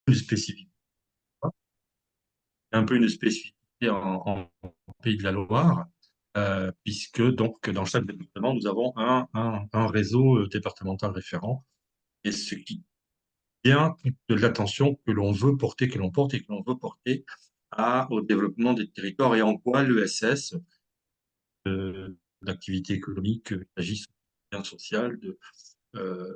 une spécificité, un peu une spécificité en Pays de la Loire, puisque donc dans chaque département, nous avons un réseau départemental référent, et ce qui vient de l'attention que l'on veut porter, que l'on porte et que l'on veut porter au développement des territoires et en quoi l'ESS, l'activité économique, agit sur le lien social, de euh,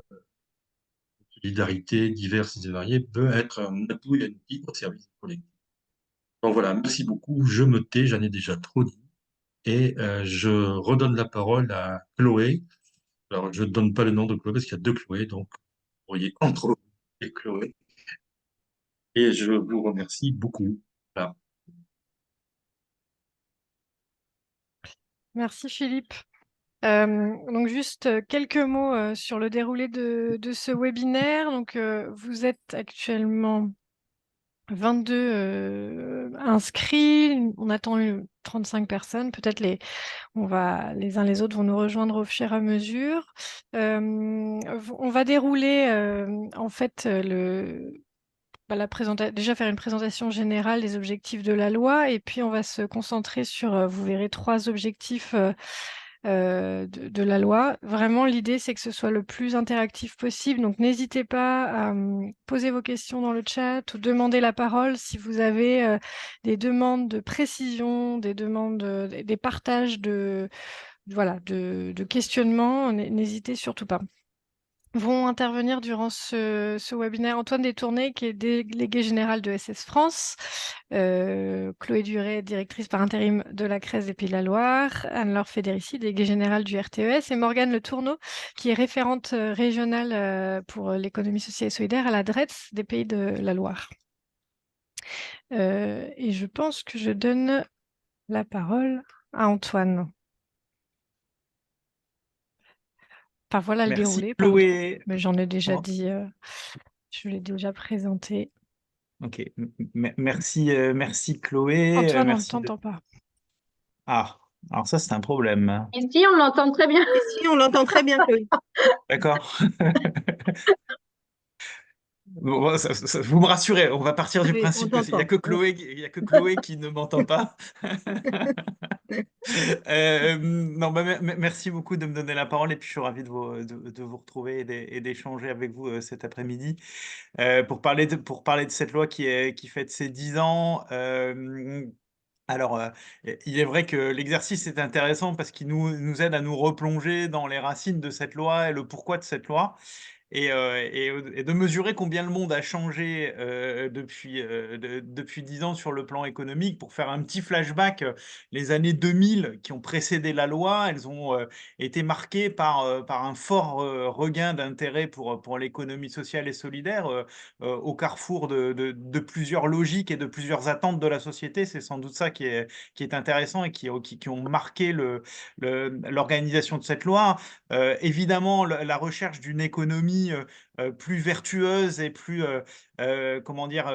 solidarité diverses et variées, peut être un atout et un outil au service du collectif. Donc voilà, merci beaucoup. Je me tais, j'en ai déjà trop dit. Et je redonne la parole à Chloé. Alors, je ne donne pas le nom de Chloé parce qu'il y a deux Chloé, donc vous pourriez entre vous et Chloé. Et je vous remercie beaucoup. Voilà. Merci Philippe. Donc juste quelques mots sur le déroulé de ce webinaire. Donc vous êtes actuellement 22 inscrits. On attend 35 personnes. Peut-être les uns les autres vont nous rejoindre au fur et à mesure. On va dérouler en fait déjà faire une présentation générale des objectifs de la loi et puis on va se concentrer sur, vous verrez, 3 objectifs de la loi. Vraiment, l'idée, c'est que ce soit le plus interactif possible. Donc, n'hésitez pas à poser vos questions dans le chat ou demander la parole si vous avez des demandes de précision, des demandes, des partages de questionnements. N'hésitez surtout pas. Vont intervenir durant ce webinaire Antoine Détourné, qui est délégué général de SS France, Chloé Duret, directrice par intérim de la CRES des Pays de la Loire, Anne-Laure Fédérici, déléguée générale du RTES, et Morgane Le Tourneau, qui est référente régionale pour l'économie sociale et solidaire à la DRETS des Pays de la Loire. Et je pense que je donne la parole à Antoine. Enfin, voilà le Merci déroulé, pardon, Chloé. mais j'en ai déjà Oh, dit, je l'ai déjà présenté. ok, merci Chloé. Antoine, on ne Merci t'entend pas. Ah, alors ça c'est un problème. Ici, on l'entend très bien. Ici, on l'entend très bien, Chloé. D'accord. Bon, vous me rassurez, on va partir du Oui, on principe qu'il n'y a t'entend. que Chloé, il y a que Chloé qui ne m'entend pas. Non, bah, merci beaucoup de me donner la parole et puis je suis ravi de vous retrouver et d'échanger avec vous cet après-midi pour parler de cette loi qui fête ses 10 ans. Alors, il est vrai que l'exercice est intéressant parce qu'il nous aide à nous replonger dans les racines de cette loi et le pourquoi de cette loi. Et de mesurer combien le monde a changé depuis 10 ans sur le plan économique. Pour faire un petit flashback, les années 2000 qui ont précédé la loi, elles ont été marquées par un fort regain d'intérêt pour l'économie sociale et solidaire au carrefour de plusieurs logiques et de plusieurs attentes de la société. C'est sans doute ça qui est intéressant et qui ont marqué l'organisation de cette loi. Évidemment, la recherche d'une économie plus vertueuse et plus, comment dire,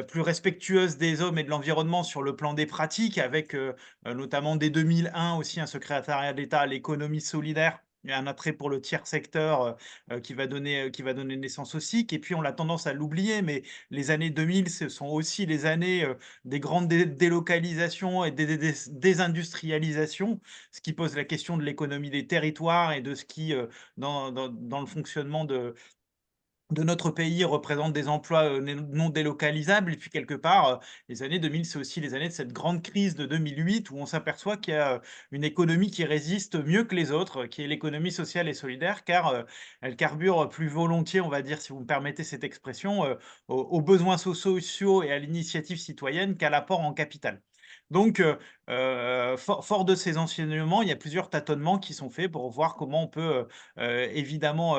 plus respectueuse des hommes et de l'environnement sur le plan des pratiques, avec notamment dès 2001 aussi un secrétariat d'État à l'économie solidaire et un attrait pour le tiers secteur qui va donner naissance au SIC. Et puis, on a tendance à l'oublier, mais les années 2000, ce sont aussi les années des grandes délocalisations et des désindustrialisations, ce qui pose la question de l'économie des territoires et de ce qui, dans le fonctionnement de notre pays, représente des emplois non délocalisables. Et puis, quelque part, les années 2000, c'est aussi les années de cette grande crise de 2008 où on s'aperçoit qu'il y a une économie qui résiste mieux que les autres, qui est l'économie sociale et solidaire, car elle carbure plus volontiers, on va dire, si vous me permettez cette expression, aux besoins sociaux et à l'initiative citoyenne qu'à l'apport en capital. Donc, fort de ces enseignements, il y a plusieurs tâtonnements qui sont faits pour voir comment on peut évidemment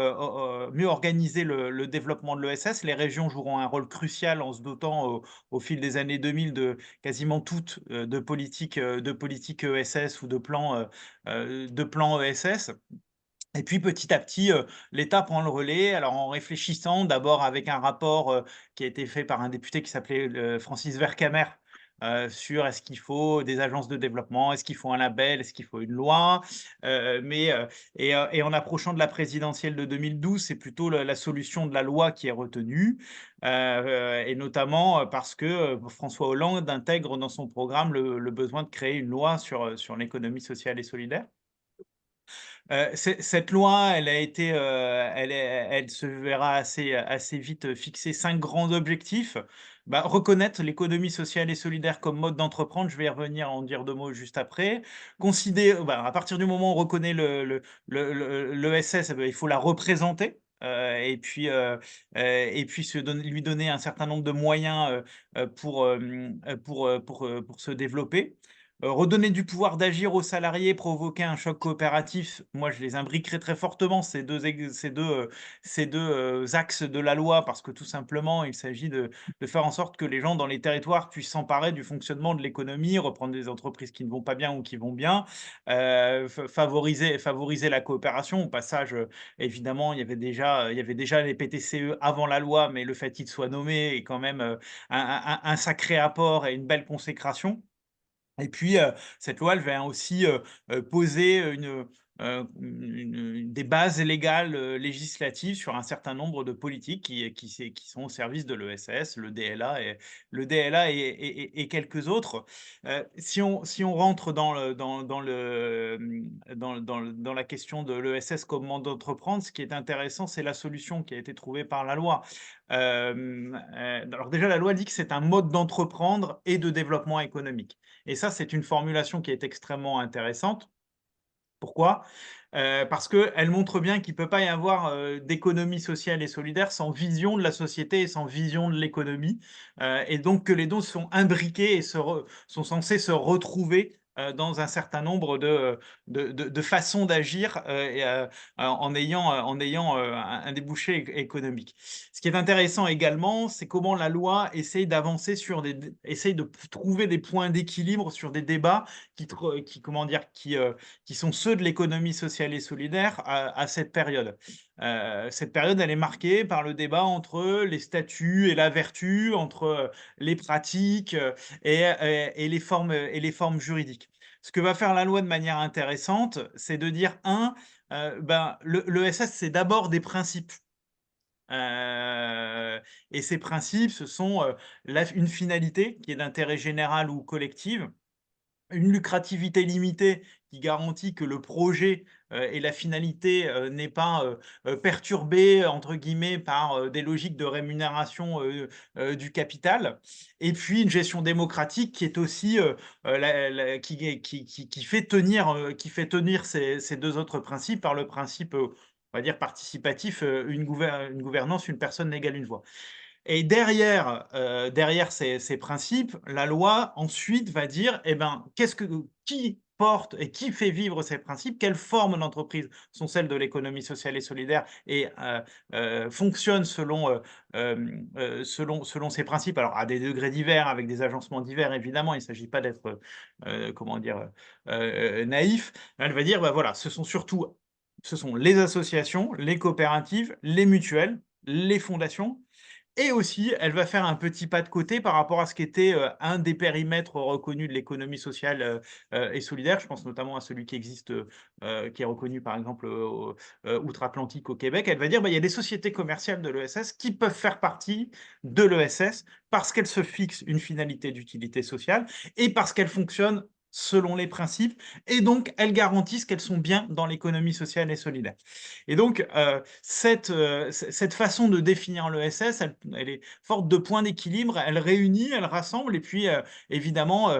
mieux organiser le développement de l'ESS. Les régions joueront un rôle crucial en se dotant au fil des années 2000 de quasiment toutes de politiques ESS ou de plans ESS. Et puis petit à petit, l'État prend le relais, alors en réfléchissant d'abord avec un rapport qui a été fait par un député qui s'appelait Francis Vercamer, sur est-ce qu'il faut des agences de développement, est-ce qu'il faut un label, est-ce qu'il faut une loi, et en approchant de la présidentielle de 2012, c'est plutôt la solution de la loi qui est retenue, et notamment parce que François Hollande intègre dans son programme le besoin de créer une loi sur l'économie sociale et solidaire. Cette loi, elle a été, elle se verra assez vite fixer 5 grands objectifs. Bah, reconnaître l'économie sociale et solidaire comme mode d'entreprendre, je vais y revenir, en dire 2 mots juste après. Bah, à partir du moment où on reconnaît l'ESS, eh ben, il faut la représenter, et puis lui donner un certain nombre de moyens, pour se développer. Redonner du pouvoir d'agir aux salariés, provoquer un choc coopératif, moi je les imbriquerai très fortement ces deux axes de la loi, parce que tout simplement il s'agit de faire en sorte que les gens dans les territoires puissent s'emparer du fonctionnement de l'économie, reprendre des entreprises qui ne vont pas bien ou qui vont bien, favoriser la coopération. Au passage, évidemment, il y avait déjà les PTCE avant la loi, mais le fait qu'ils soient nommés est quand même un sacré apport et une belle consécration. Et puis, cette loi, elle vient aussi, poser des bases légales, législatives sur un certain nombre de politiques qui sont au service de l'ESS, le DLA et quelques autres. Si on rentre dans la question de l'ESS comme mode d'entreprendre, ce qui est intéressant, c'est la solution qui a été trouvée par la loi. Alors déjà, la loi dit que c'est un mode d'entreprendre et de développement économique. Et ça, c'est une formulation qui est extrêmement intéressante. Pourquoi? Parce qu'elle montre bien qu'il ne peut pas y avoir, d'économie sociale et solidaire sans vision de la société et sans vision de l'économie, et donc que les 2 sont imbriqués et sont censés se retrouver, dans un certain nombre de façons d'agir, en ayant un débouché économique. Ce qui est intéressant également, c'est comment la loi essaye d'avancer essaye de trouver des points d'équilibre sur des débats qui sont ceux de l'économie sociale et solidaire à cette période. Cette période, elle est marquée par le débat entre les statuts et la vertu, entre les pratiques, et les formes juridiques. Ce que va faire la loi de manière intéressante, c'est de dire, l'ESS, c'est d'abord des principes. Et ces principes, ce sont une finalité qui est d'intérêt général ou collective, une lucrativité limitée qui garantit que le projet, et la finalité, n'est pas, perturbé entre guillemets par, des logiques de rémunération, du capital, et puis une gestion démocratique qui est aussi, qui fait tenir ces 2 autres principes par le principe, on va dire participatif, une gouvernance, une personne égale une voix. Et derrière ces principes, la loi ensuite va dire: «Eh ben, qui porte et qui fait vivre ces principes? Quelles formes d'entreprise sont celles de l'économie sociale et solidaire et fonctionnent selon ces principes?» Alors à des degrés divers, avec des agencements divers évidemment, il ne s'agit pas d'être, comment dire? Naïf. Elle va dire: «Bah, voilà, ce sont les associations, les coopératives, les mutuelles, les fondations», et aussi, elle va faire un petit pas de côté par rapport à ce qui était, un des périmètres reconnus de l'économie sociale, et solidaire. Je pense notamment à celui qui existe, qui est reconnu par exemple, outre-Atlantique au Québec. Elle va dire: «Bah, il y a des sociétés commerciales de l'ESS qui peuvent faire partie de l'ESS parce qu'elles se fixent une finalité d'utilité sociale et parce qu'elles fonctionnent selon les principes, et donc elles garantissent qu'elles sont bien dans l'économie sociale et solidaire». Et donc, cette façon de définir l'ESS, elle est forte de points d'équilibre, elle réunit, elle rassemble, et puis, évidemment,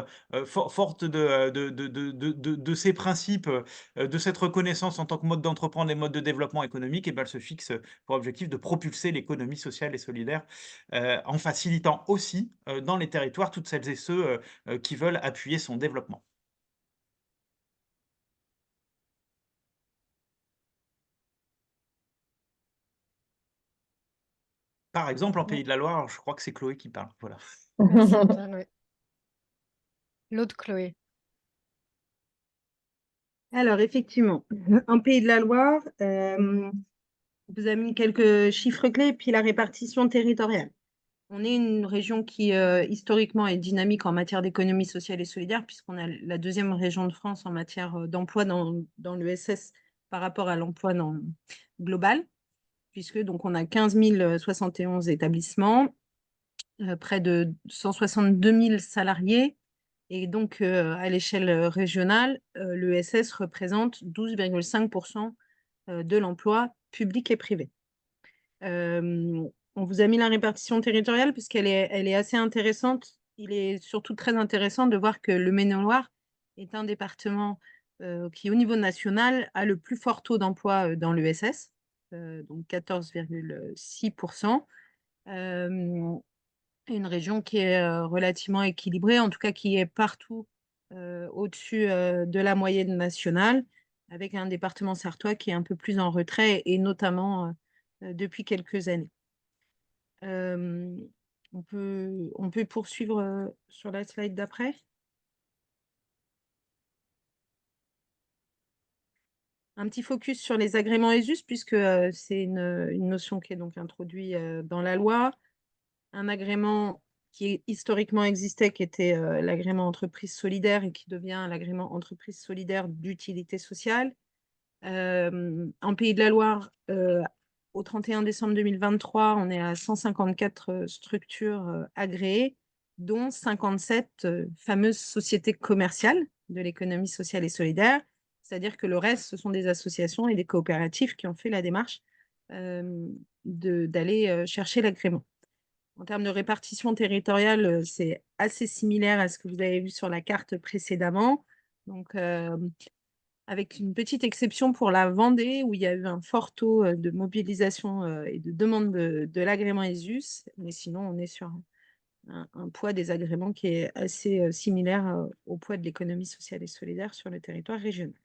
forte de ces principes, de cette reconnaissance en tant que mode d'entreprendre et mode de développement économique, et ben, elle se fixe pour objectif de propulser l'économie sociale et solidaire, en facilitant aussi, dans les territoires, toutes celles et ceux, qui veulent appuyer son développement. Par exemple, en Pays de la Loire, alors je crois que c'est Chloé qui parle, voilà. Merci Antoine, oui. L'autre Chloé. Alors, effectivement, en Pays de la Loire, vous avez mis quelques chiffres clés et puis la répartition territoriale. On est une région qui, historiquement, est dynamique en matière d'économie sociale et solidaire, puisqu'on a la deuxième région de France en matière d'emploi dans l'ESS par rapport à l'emploi global, puisque donc on a 15 071 établissements, près de 162 000 salariés. Et donc, à l'échelle régionale, l'ESS représente 12,5% de l'emploi public et privé. On vous a mis la répartition territoriale puisqu'elle elle est assez intéressante. Il est surtout très intéressant de voir que le Maine-et-Loire est un département qui, au niveau national, a le plus fort taux d'emploi dans l'ESS, donc 14,6%. Une région qui est relativement équilibrée, en tout cas qui est partout au-dessus de la moyenne nationale, avec un département sarthois qui est un peu plus en retrait, et notamment depuis quelques années. On peut poursuivre sur la slide d'après. Un petit focus sur les agréments ESUS, puisque c'est une notion qui est donc introduite dans la loi. Un agrément qui historiquement existait, qui était l'agrément entreprise solidaire et qui devient l'agrément entreprise solidaire d'utilité sociale. En Pays de la Loire, au 31 décembre 2023, on est à 154 structures agréées, dont 57 fameuses sociétés commerciales de l'économie sociale et solidaire. C'est-à-dire que le reste, ce sont des associations et des coopératives qui ont fait la démarche d'aller chercher l'agrément. En termes de répartition territoriale, c'est assez similaire à ce que vous avez vu sur la carte précédemment. Donc, avec une petite exception pour la Vendée, où il y a eu un fort taux de mobilisation et de demande de l'agrément ESUS. Mais sinon, on est sur un poids des agréments qui est assez similaire au poids de l'économie sociale et solidaire sur le territoire régional.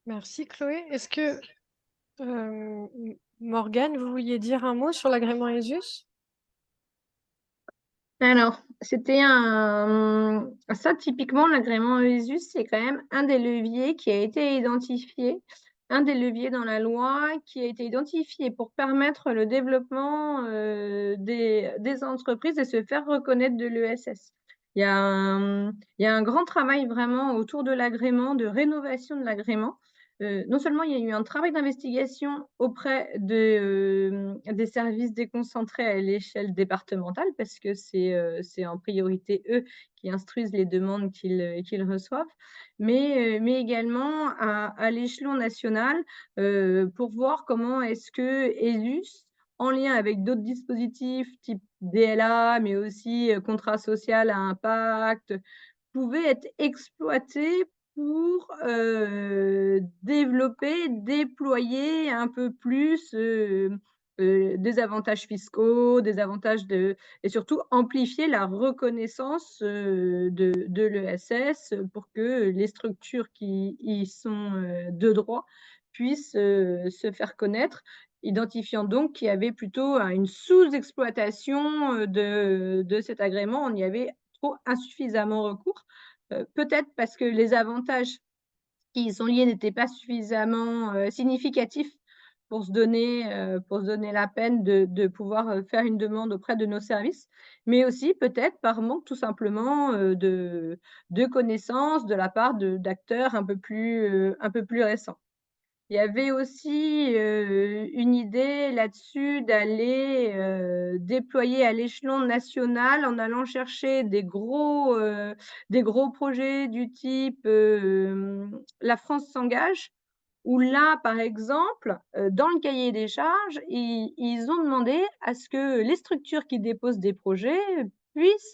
Merci Chloé. Est-ce que Morgane, vous vouliez dire un mot sur l'agrément ESUS? Alors, ça, typiquement, l'agrément ESUS, c'est quand même un des leviers qui a été identifié, un des leviers dans la loi qui a été identifié pour permettre le développement des entreprises et se faire reconnaître de l'ESS. Il y a un grand travail vraiment autour de l'agrément, de rénovation de l'agrément. Non seulement il y a eu un travail d'investigation auprès des services déconcentrés à l'échelle départementale, parce que c'est en priorité eux qui instruisent les demandes qu'ils reçoivent, mais également à l'échelon national pour voir comment est-ce que ESUS, en lien avec d'autres dispositifs type DLA, mais aussi contrat social à impact, pouvait être exploité pour développer, déployer un peu plus des avantages fiscaux, des avantages et surtout amplifier la reconnaissance de l'ESS pour que les structures qui y sont de droit puissent se faire connaître, identifiant donc qu'il y avait plutôt une sous-exploitation de cet agrément. On y avait trop insuffisamment recours. Peut-être parce que les avantages qui y sont liés n'étaient pas suffisamment significatifs pour se donner la peine de pouvoir faire une demande auprès de nos services, mais aussi peut-être par manque tout simplement de connaissances de la part d'acteurs un peu plus récents. Il y avait aussi une idée là-dessus d'aller déployer à l'échelon national en allant chercher des gros projets du type La France s'engage, où là, par exemple, dans le cahier des charges, ils ont demandé à ce que les structures qui déposent des projets puissent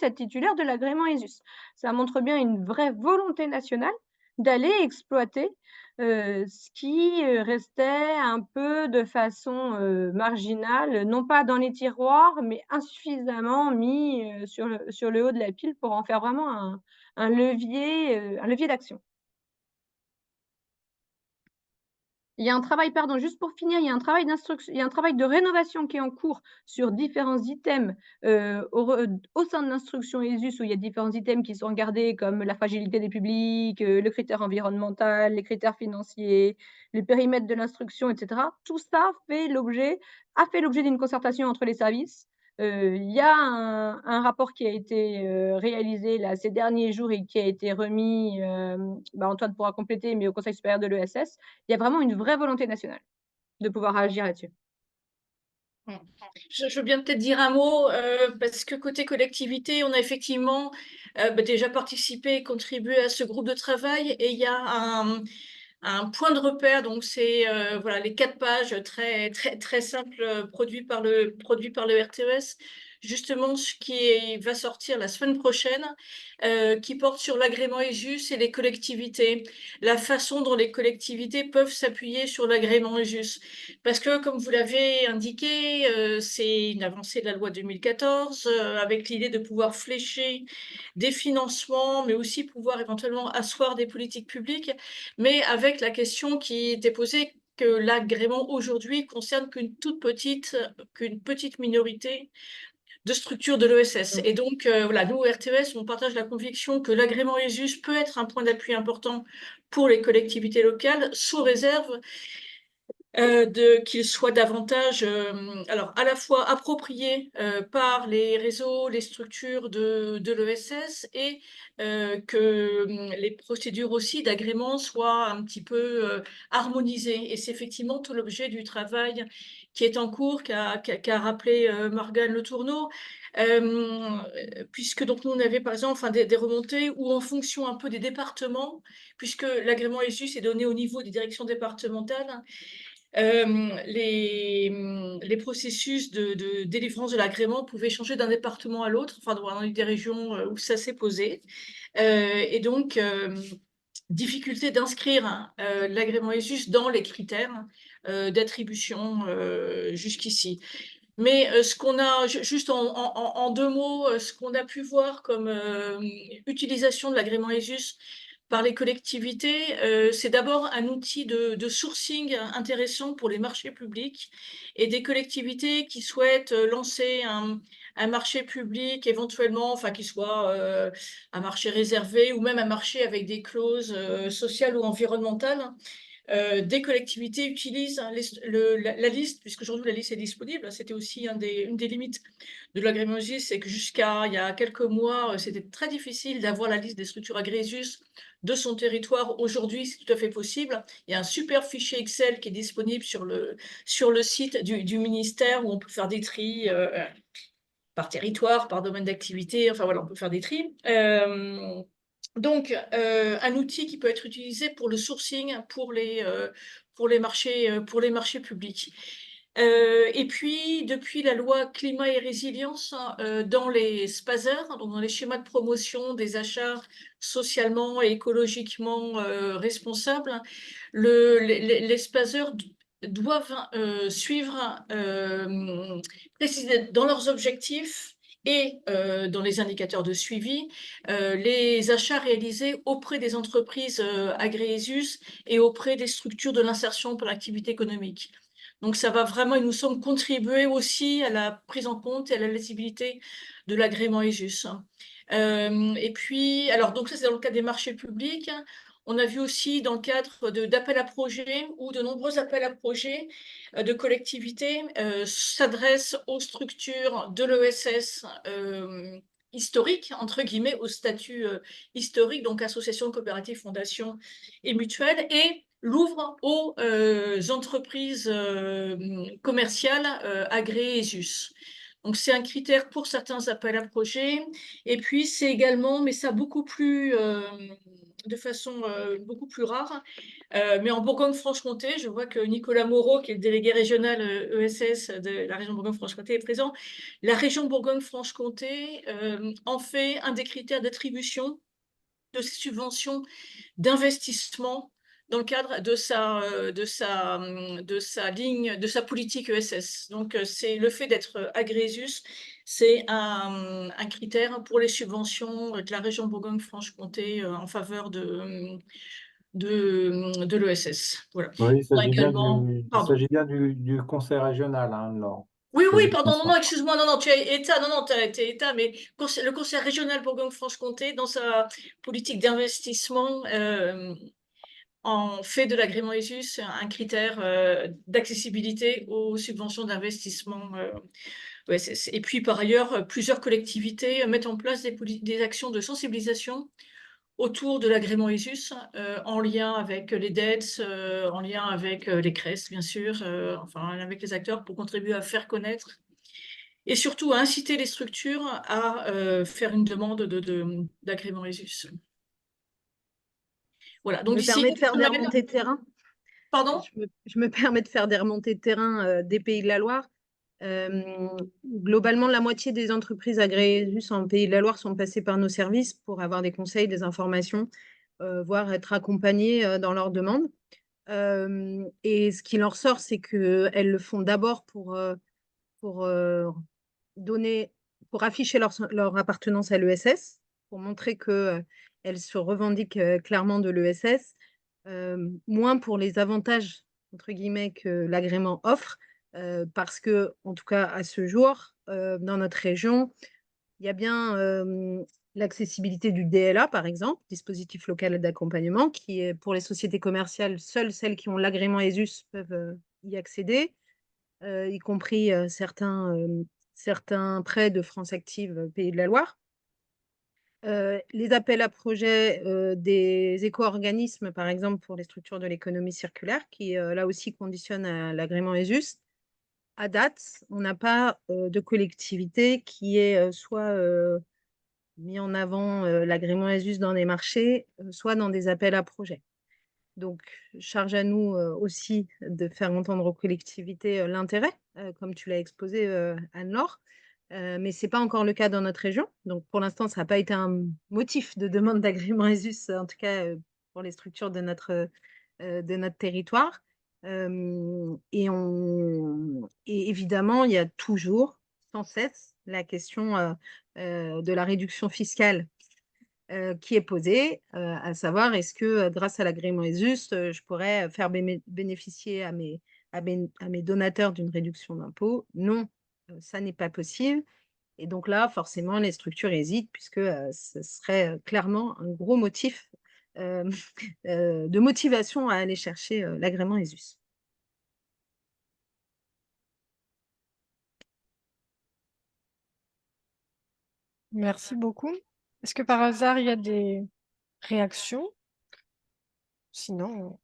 être titulaires de l'agrément ESUS. Ça montre bien une vraie volonté nationale d'aller exploiter ce qui restait un peu de façon marginale, non pas dans les tiroirs, mais insuffisamment mis sur le haut de la pile pour en faire vraiment un levier d'action. Il y a un travail, pardon, juste pour finir, il y a un travail d'instruction, il y a un travail de rénovation qui est en cours sur différents items, au sein de l'instruction ESUS, où il y a différents items qui sont regardés comme la fragilité des publics, le critère environnemental, les critères financiers, le périmètre de l'instruction, et cetera. Tout ça a fait l'objet d'une concertation entre les services. Il y a un rapport qui a été, réalisé là ces derniers jours et qui a été remis, Antoine pourra compléter, mais au Conseil supérieur de l'ESS. Il y a vraiment une vraie volonté nationale de pouvoir agir là-dessus. Je veux bien peut-être dire un mot, parce que côté collectivité, on a effectivement déjà participé et contribué à ce groupe de travail, et il y a un point de repère, donc c'est voilà, les 4 pages très, très, très simples produits par le RTES, justement ce qui va sortir la semaine prochaine, qui porte sur l'agrément ESUS et les collectivités, la façon dont les collectivités peuvent s'appuyer sur l'agrément ESUS. Parce que, comme vous l'avez indiqué, c'est une avancée de la loi 2014, avec l'idée de pouvoir flécher des financements, mais aussi pouvoir éventuellement asseoir des politiques publiques, mais avec la question qui était posée que l'agrément aujourd'hui concerne qu'une petite minorité de structures de l'ESS. Et donc, voilà, nous, au RTES, on partage la conviction que l'agrément ESUS peut être un point d'appui important pour les collectivités locales, sous réserve qu'il soit davantage, alors à la fois approprié par les réseaux, les structures de l'ESS, et que les procédures aussi d'agrément soient un petit peu harmonisées. Et c'est effectivement tout l'objet du travail qui est en cours, qu'a rappelé Morgane Le Tourneau, puisque donc nous on avait par exemple des remontées où, en fonction un peu des départements, puisque l'agrément ESUS est donné au niveau des directions départementales, les processus de délivrance de l'agrément pouvaient changer d'un département à l'autre, enfin, dans des régions où ça s'est posé. Et donc, difficulté d'inscrire l'agrément ESUS dans les critères d'attribution jusqu'ici. Mais ce qu'on a, juste en 2 mots, ce qu'on a pu voir comme utilisation de l'agrément ESUS par les collectivités, c'est d'abord un outil de sourcing intéressant pour les marchés publics, et des collectivités qui souhaitent lancer un marché public éventuellement, enfin qui soit un marché réservé, ou même un marché avec des clauses sociales ou environnementales. Des collectivités utilisent la liste, puisqu'aujourd'hui la liste est disponible. C'était aussi une des limites de l'agrément ESUS, c'est que jusqu'à il y a quelques mois, c'était très difficile d'avoir la liste des structures agréées de son territoire. Aujourd'hui, c'est tout à fait possible. Il y a un super fichier Excel qui est disponible sur le site du ministère, où on peut faire des tris par territoire, par domaine d'activité. Enfin voilà, on peut faire des tris. Donc, un outil qui peut être utilisé pour le sourcing, pour les marchés publics. Et puis, depuis la loi climat et résilience, dans les SPASER, donc dans les schémas de promotion des achats socialement et écologiquement responsables, les SPASER doivent suivre précisément dans leurs objectifs et dans les indicateurs de suivi, les achats réalisés auprès des entreprises agréées ESUS et auprès des structures de l'insertion pour l'activité économique. Donc ça va vraiment, il nous semble, contribuer aussi à la prise en compte et à la lisibilité de l'agrément ESUS. Et puis, alors donc ça c'est dans le cadre des marchés publics. On a vu aussi dans le cadre d'appels à projets, où de nombreux appels à projets de collectivités s'adressent aux structures de l'ESS historiques, entre guillemets, au statut historique, donc associations, coopératives, fondations et mutuelles, et l'ouvrent aux entreprises commerciales agréées ESUS. Donc c'est un critère pour certains appels à projets. Et puis c'est également, mais ça beaucoup plus de façon beaucoup plus rare, mais en Bourgogne-Franche-Comté, je vois que Nicolas Moreau, qui est le délégué régional ESS de la région Bourgogne-Franche-Comté, est présent. La région Bourgogne-Franche-Comté en fait un des critères d'attribution de ces subventions d'investissement dans le cadre de sa politique ESS. Donc, c'est le fait d'être agrézus, c'est un critère pour les subventions de la région Bourgogne-Franche-Comté en faveur de de l'ESS. Voilà. Oui, On a également, il pardon. s'agit bien du conseil régional, hein, Laure. Oui, C'est oui, juste pardon, non, ça. non, excuse-moi, non, non, tu es État, non, non, tu es État, mais le Conseil régional Bourgogne-Franche-Comté, dans sa politique d'investissement, en fait de l'agrément ESUS un critère d'accessibilité aux subventions d'investissement. Et puis, par ailleurs, plusieurs collectivités mettent en place des actions de sensibilisation autour de l'agrément ESUS, en lien avec les DETS, en lien avec les CRES, bien sûr, enfin avec les acteurs pour contribuer à faire connaître et surtout à inciter les structures à faire une demande d'agrément ESUS. Voilà, donc me d'ici permet de faire des semaine- remontées de terrain. Pardon? Je me permets de faire des remontées de terrain des Pays de la Loire. Globalement, la moitié des entreprises agréées ESUS en Pays de la Loire sont passées par nos services pour avoir des conseils, des informations, voire être accompagnées dans leurs demandes. Et ce qui leur sort, c'est qu'elles le font d'abord pour donner, pour afficher leur appartenance à l'ESS, pour montrer qu'elles se revendiquent clairement de l'ESS, moins pour les avantages, entre guillemets, que l'agrément offre, parce que, en tout cas, à ce jour, dans notre région, il y a bien l'accessibilité du DLA, par exemple, dispositif local d'accompagnement, qui est pour les sociétés commerciales, seules celles qui ont l'agrément ESUS peuvent y accéder, y compris certains prêts de France Active Pays de la Loire. Les appels à projets des éco-organismes, par exemple, pour les structures de l'économie circulaire, qui là aussi conditionnent à l'agrément ESUS. À date, on n'a pas de collectivité qui ait soit mis en avant l'agrément ESUS dans des marchés, soit dans des appels à projets. Donc, charge à nous aussi de faire entendre aux collectivités l'intérêt, comme tu l'as exposé, Anne-Laure. Mais ce n'est pas encore le cas dans notre région. Donc, pour l'instant, ça n'a pas été un motif de demande d'agrément ESUS, en tout cas pour les structures de notre territoire. Et évidemment, il y a toujours, sans cesse, la question de la réduction fiscale qui est posée, à savoir est-ce que grâce à l'agrément ESUS, je pourrais faire bénéficier à mes donateurs d'une réduction d'impôt? Non, ça n'est pas possible. Et donc là, forcément, les structures hésitent puisque ce serait clairement un gros motif de motivation à aller chercher l'agrément ESUS. Merci beaucoup. Est-ce que par hasard, il y a des réactions? Sinon,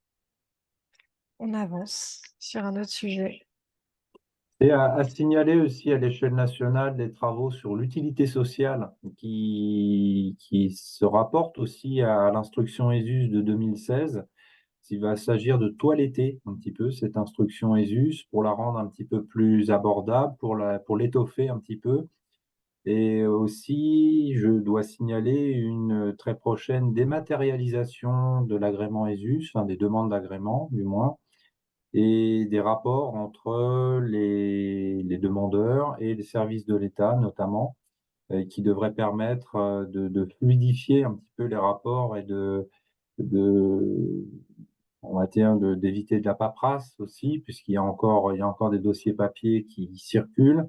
on avance sur un autre sujet. Et à signaler aussi à l'échelle nationale des travaux sur l'utilité sociale qui se rapportent aussi à l'instruction ESUS de 2016. Il va s'agir de toiletter un petit peu cette instruction ESUS pour la rendre un petit peu plus abordable, pour l'étoffer un petit peu. Et aussi, je dois signaler une très prochaine dématérialisation de l'agrément ESUS, enfin des demandes d'agrément du moins, et des rapports entre les demandeurs et les services de l'État notamment, qui devraient permettre de fluidifier un petit peu les rapports et on va dire d'éviter de la paperasse aussi, puisqu'il y a encore des dossiers papier qui circulent.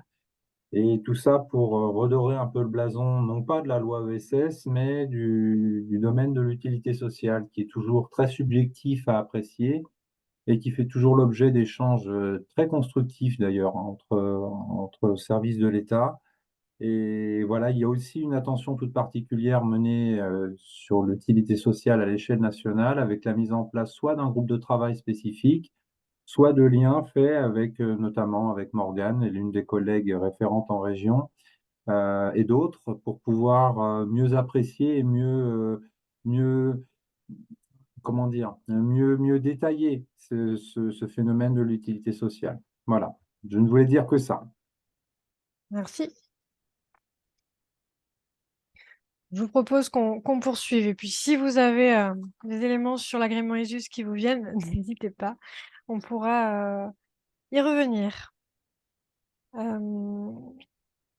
Et tout ça pour redorer un peu le blason, non pas de la loi ESS, mais du domaine de l'utilité sociale, qui est toujours très subjectif à apprécier et qui fait toujours l'objet d'échanges très constructifs d'ailleurs entre services de l'État. Et voilà, il y a aussi une attention toute particulière menée sur l'utilité sociale à l'échelle nationale, avec la mise en place soit d'un groupe de travail spécifique, soit de liens faits avec notamment avec Morgane, l'une des collègues référentes en région, et d'autres, pour pouvoir mieux apprécier et mieux, comment dire, mieux détailler ce phénomène de l'utilité sociale. Voilà, je ne voulais dire que ça. Merci. Je vous propose qu'on poursuive. Et puis, si vous avez des éléments sur l'agrément ESUS qui vous viennent, n'hésitez pas. On pourra y revenir.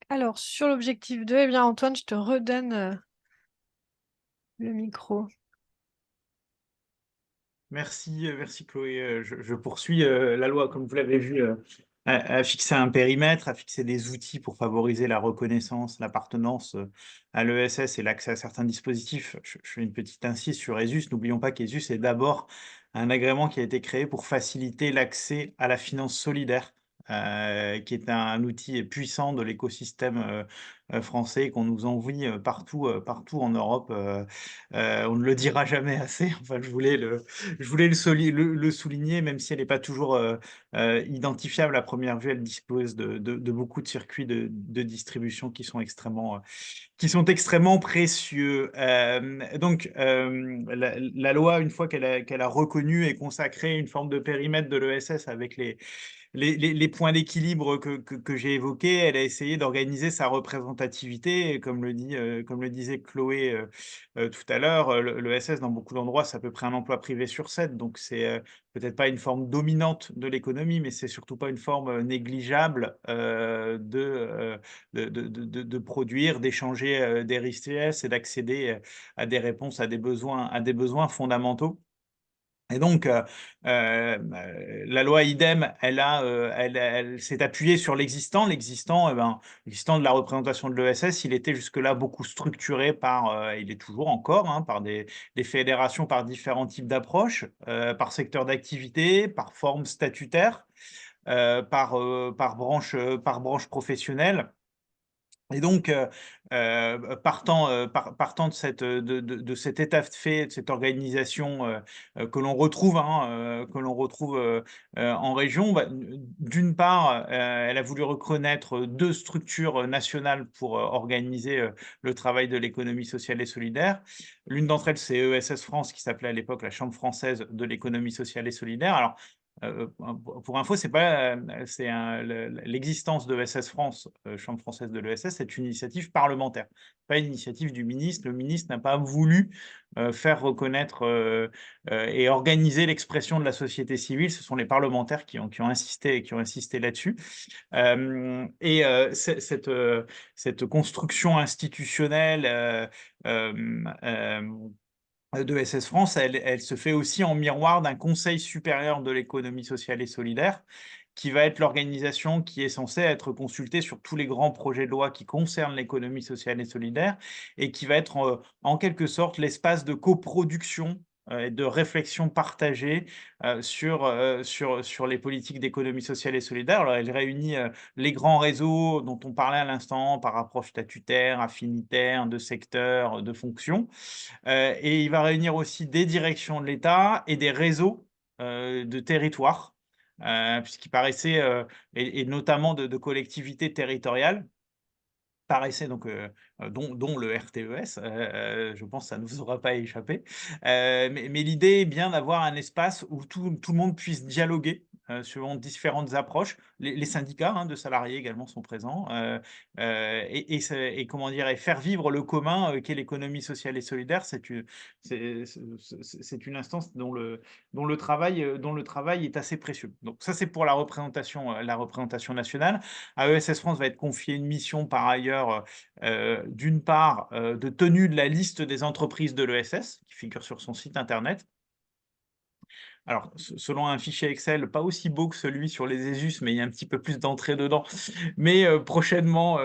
Alors, sur l'objectif 2, eh bien, Antoine, je te redonne le micro. Merci Chloé. Je poursuis. La loi, comme vous l'avez vu, a fixé un périmètre, a fixé des outils pour favoriser la reconnaissance, l'appartenance à l'ESS et l'accès à certains dispositifs. Je fais une petite incise sur ESUS. N'oublions pas qu'ESUS est d'abord un agrément qui a été créé pour faciliter l'accès à la finance solidaire, qui est un outil puissant de l'écosystème français qu'on nous envie partout en Europe. On ne le dira jamais assez. Enfin, je voulais le souligner, même si elle n'est pas toujours identifiable à première vue. Elle dispose de beaucoup de circuits de distribution qui sont extrêmement précieux. Donc, la loi, une fois qu'elle a reconnu et consacré une forme de périmètre de l'ESS avec les points d'équilibre que j'ai évoqués, elle a essayé d'organiser sa représentativité. Et comme le disait Chloé tout à l'heure, l'ESS, dans beaucoup d'endroits, c'est à peu près un emploi privé sur 7. Donc, c'est peut-être pas une forme dominante de l'économie, mais c'est surtout pas une forme négligeable de produire, d'échanger des richesses et d'accéder à des réponses à des besoins fondamentaux. Et donc, la loi IDEM, elle s'est appuyée sur l'existant. L'existant de la représentation de l'ESS, il était jusque-là beaucoup structuré il est toujours encore, hein, par des fédérations, par différents types d'approches, par secteur d'activité, par forme statutaire, par branche professionnelle. Et donc, partant de cet état de fait, de cette organisation que l'on retrouve en région, d'une part, elle a voulu reconnaître 2 structures nationales pour organiser le travail de l'économie sociale et solidaire. L'une d'entre elles, c'est ESS France, qui s'appelait à l'époque la Chambre française de l'économie sociale et solidaire. Alors, pour info, l'existence de ESS France, Chambre française de l'ESS, c'est une initiative parlementaire, pas une initiative du ministre. Le ministre n'a pas voulu faire reconnaître et organiser l'expression de la société civile. Ce sont les parlementaires qui ont insisté là-dessus. Cette construction institutionnelle de SS France, elle se fait aussi en miroir d'un Conseil supérieur de l'économie sociale et solidaire, qui va être l'organisation qui est censée être consultée sur tous les grands projets de loi qui concernent l'économie sociale et solidaire, et qui va être en quelque sorte l'espace de coproduction et de réflexion partagée sur les politiques d'économie sociale et solidaire. Alors, elle réunit les grands réseaux dont on parlait à l'instant, par approche statutaire, affinitaire, de secteur, de fonction. Et il va réunir aussi des directions de l'État et des réseaux de territoires, puisqu'il paraissait, et notamment de collectivités territoriales, paraissait donc, dont le RTES, je pense que ça ne vous aura pas échappé. Mais l'idée est bien d'avoir un espace où tout le monde puisse dialoguer selon différentes approches. Les syndicats de salariés également sont présents, et comment dire, et faire vivre le commun qu'est l'économie sociale et solidaire. C'est une instance dont le travail est assez précieux. Donc ça, c'est pour la représentation nationale. À ESS France va être confiée une mission par ailleurs, d'une part, de tenue de la liste des entreprises de l'ESS qui figure sur son site internet. Alors, selon un fichier Excel, pas aussi beau que celui sur les ESUS, mais il y a un petit peu plus d'entrée dedans. Mais prochainement,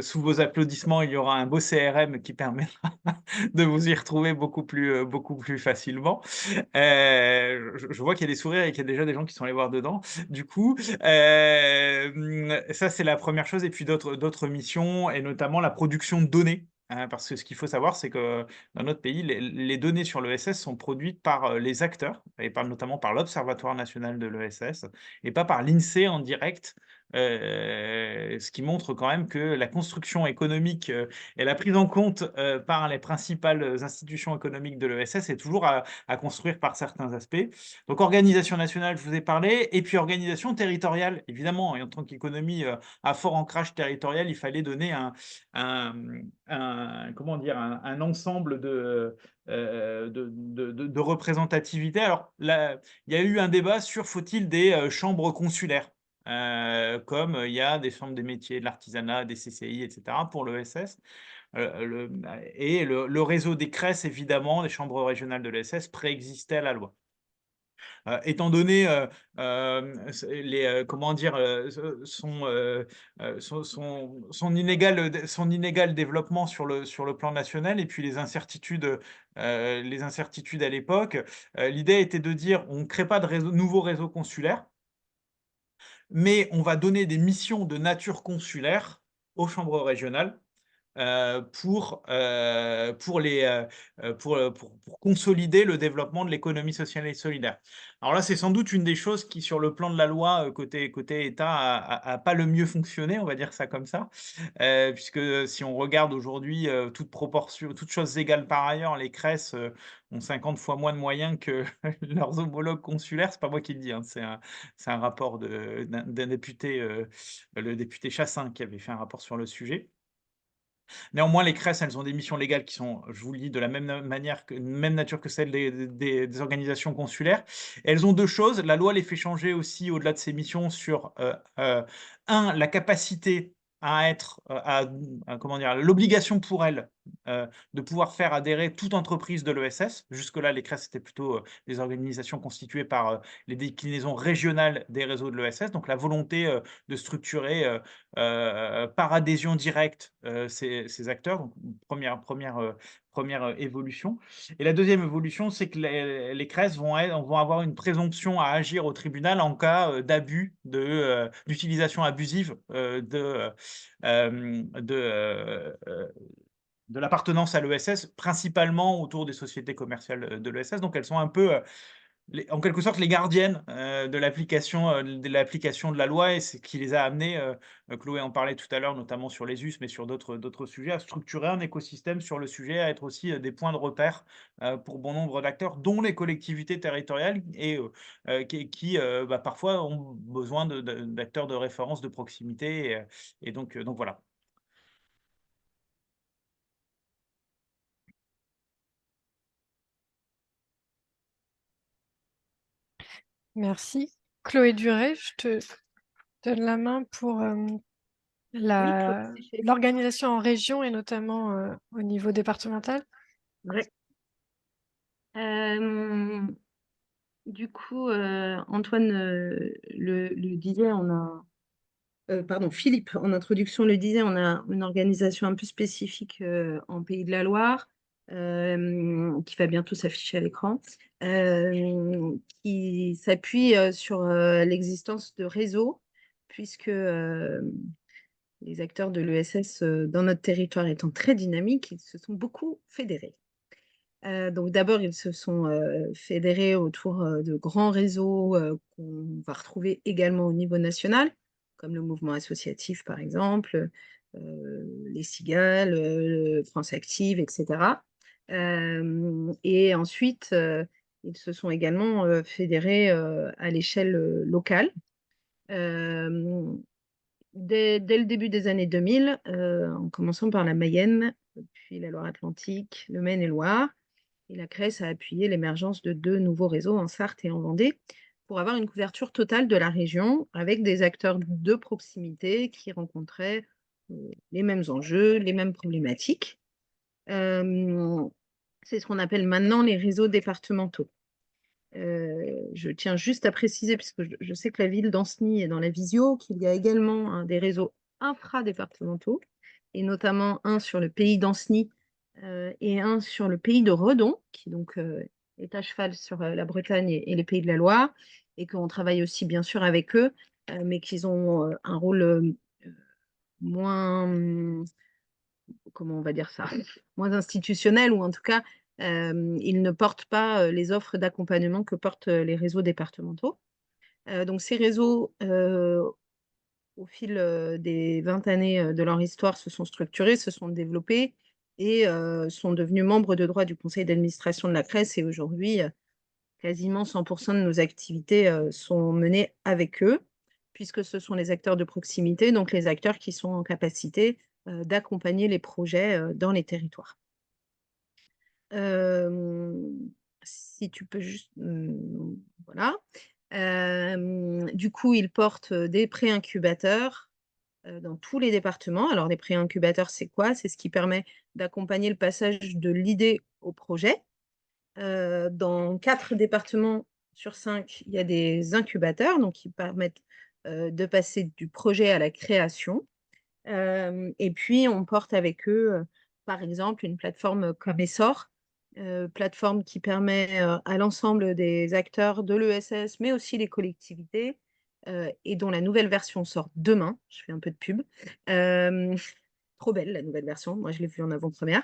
sous vos applaudissements, il y aura un beau CRM qui permettra de vous y retrouver beaucoup plus facilement. Je vois qu'il y a des sourires et qu'il y a déjà des gens qui sont allés voir dedans. Du coup, ça, c'est la première chose. Et puis d'autres missions, et notamment la production de données. Parce que ce qu'il faut savoir, c'est que dans notre pays, les données sur l'ESS sont produites par les acteurs, et notamment par l'Observatoire national de l'ESS, et pas par l'INSEE en direct, ce qui montre quand même que la construction économique et la prise en compte par les principales institutions économiques de l'ESS est toujours à construire par certains aspects. Donc, organisation nationale, je vous ai parlé, et puis organisation territoriale, évidemment, et en tant qu'économie à fort ancrage territorial, il fallait donner un ensemble de représentativité. Alors, là, il y a eu un débat sur faut-il des chambres consulaires, comme il y a des chambres des métiers, de l'artisanat, des CCI, etc. pour l'ESS. Et le réseau des CRES, évidemment, des chambres régionales de l'ESS, préexistait à la loi. étant donné comment dire, son inégal développement sur le plan national et puis les incertitudes à l'époque, l'idée était de dire on ne crée pas de nouveau réseau consulaire, mais on va donner des missions de nature consulaire aux chambres régionales pour consolider le développement de l'économie sociale et solidaire. Alors là, c'est sans doute une des choses qui, sur le plan de la loi, côté État, a pas le mieux fonctionné, on va dire ça comme ça. Puisque si on regarde aujourd'hui, toutes choses égales par ailleurs, les CRES ont 50 fois moins de moyens que leurs homologues consulaires. C'est pas moi qui le dis, hein, c'est un rapport d'un député, le député Chassin, qui avait fait un rapport sur le sujet. Néanmoins, les CRES, elles ont des missions légales qui sont, je vous le dis, de la même nature que celles des organisations consulaires. Et elles ont deux choses. La loi les fait changer aussi, au-delà de ces missions, sur, la capacité à être, comment dire, l'obligation pour elles de pouvoir faire adhérer toute entreprise de l'ESS. Jusque-là, les CRES, c'était plutôt des organisations constituées par les déclinaisons régionales des réseaux de l'ESS. Donc, la volonté de structurer par adhésion directe ces acteurs. Donc, première évolution. Et la deuxième évolution, c'est que les CRES vont avoir une présomption à agir au tribunal en cas d'abus, d'utilisation abusive de l'appartenance à l'ESS, principalement autour des sociétés commerciales de l'ESS. Donc, elles sont un peu en quelque sorte les gardiennes de l'application de la loi, et c'est ce qui les a amenés, Chloé en parlait tout à l'heure, notamment sur les us, mais sur d'autres sujets, à structurer un écosystème sur le sujet, à être aussi des points de repère pour bon nombre d'acteurs, dont les collectivités territoriales, et qui parfois ont besoin d'acteurs de référence de proximité. Et donc voilà. Merci. Chloé Duret, je te donne la main pour l'organisation en région et notamment au niveau départemental. Ouais. Du coup, Antoine le disait, Philippe, en introduction, le disait, on a une organisation un peu spécifique en Pays de la Loire, qui va bientôt s'afficher à l'écran, qui s'appuie sur l'existence de réseaux, puisque les acteurs de l'ESS dans notre territoire étant très dynamiques, ils se sont beaucoup fédérés. Donc d'abord, ils se sont fédérés autour de grands réseaux qu'on va retrouver également au niveau national, comme le mouvement associatif par exemple, les Cigales, France Active, etc. Et ensuite, ils se sont également fédérés à l'échelle locale. Dès le début des années 2000, en commençant par la Mayenne, puis la Loire-Atlantique, le Maine-et-Loire, et la CRES a appuyé l'émergence de 2 nouveaux réseaux en Sarthe et en Vendée pour avoir une couverture totale de la région avec des acteurs de proximité qui rencontraient les mêmes enjeux, les mêmes problématiques. C'est ce qu'on appelle maintenant les réseaux départementaux. Je tiens juste à préciser, puisque je sais que la ville d'Ancenis est dans la visio, qu'il y a également des réseaux infradépartementaux, et notamment un sur le pays d'Ancenis et un sur le pays de Redon, qui donc est à cheval sur la Bretagne et les pays de la Loire, et qu'on travaille aussi bien sûr avec eux, mais qu'ils ont un rôle moins, comment on va dire ça, moins institutionnel, ou en tout cas, ils ne portent pas les offres d'accompagnement que portent les réseaux départementaux. Donc ces réseaux, au fil des 20 années de leur histoire, se sont structurés, se sont développés et sont devenus membres de droit du conseil d'administration de la CRES. Et aujourd'hui, quasiment 100% de nos activités sont menées avec eux, puisque ce sont les acteurs de proximité, donc les acteurs qui sont en capacité d'accompagner les projets dans les territoires. Si tu peux juste... voilà. Du coup, ils portent des pré-incubateurs dans tous les départements. Alors, les pré-incubateurs, c'est quoi? C'est ce qui permet d'accompagner le passage de l'idée au projet. Dans 4 départements, sur 5, il y a des incubateurs, donc qui permettent de passer du projet à la création. Et puis, on porte avec eux, par exemple, une plateforme comme Essor, plateforme qui permet à l'ensemble des acteurs de l'ESS, mais aussi les collectivités, et dont la nouvelle version sort demain. Je fais un peu de pub. Trop belle, la nouvelle version. Moi, je l'ai vue en avant-première.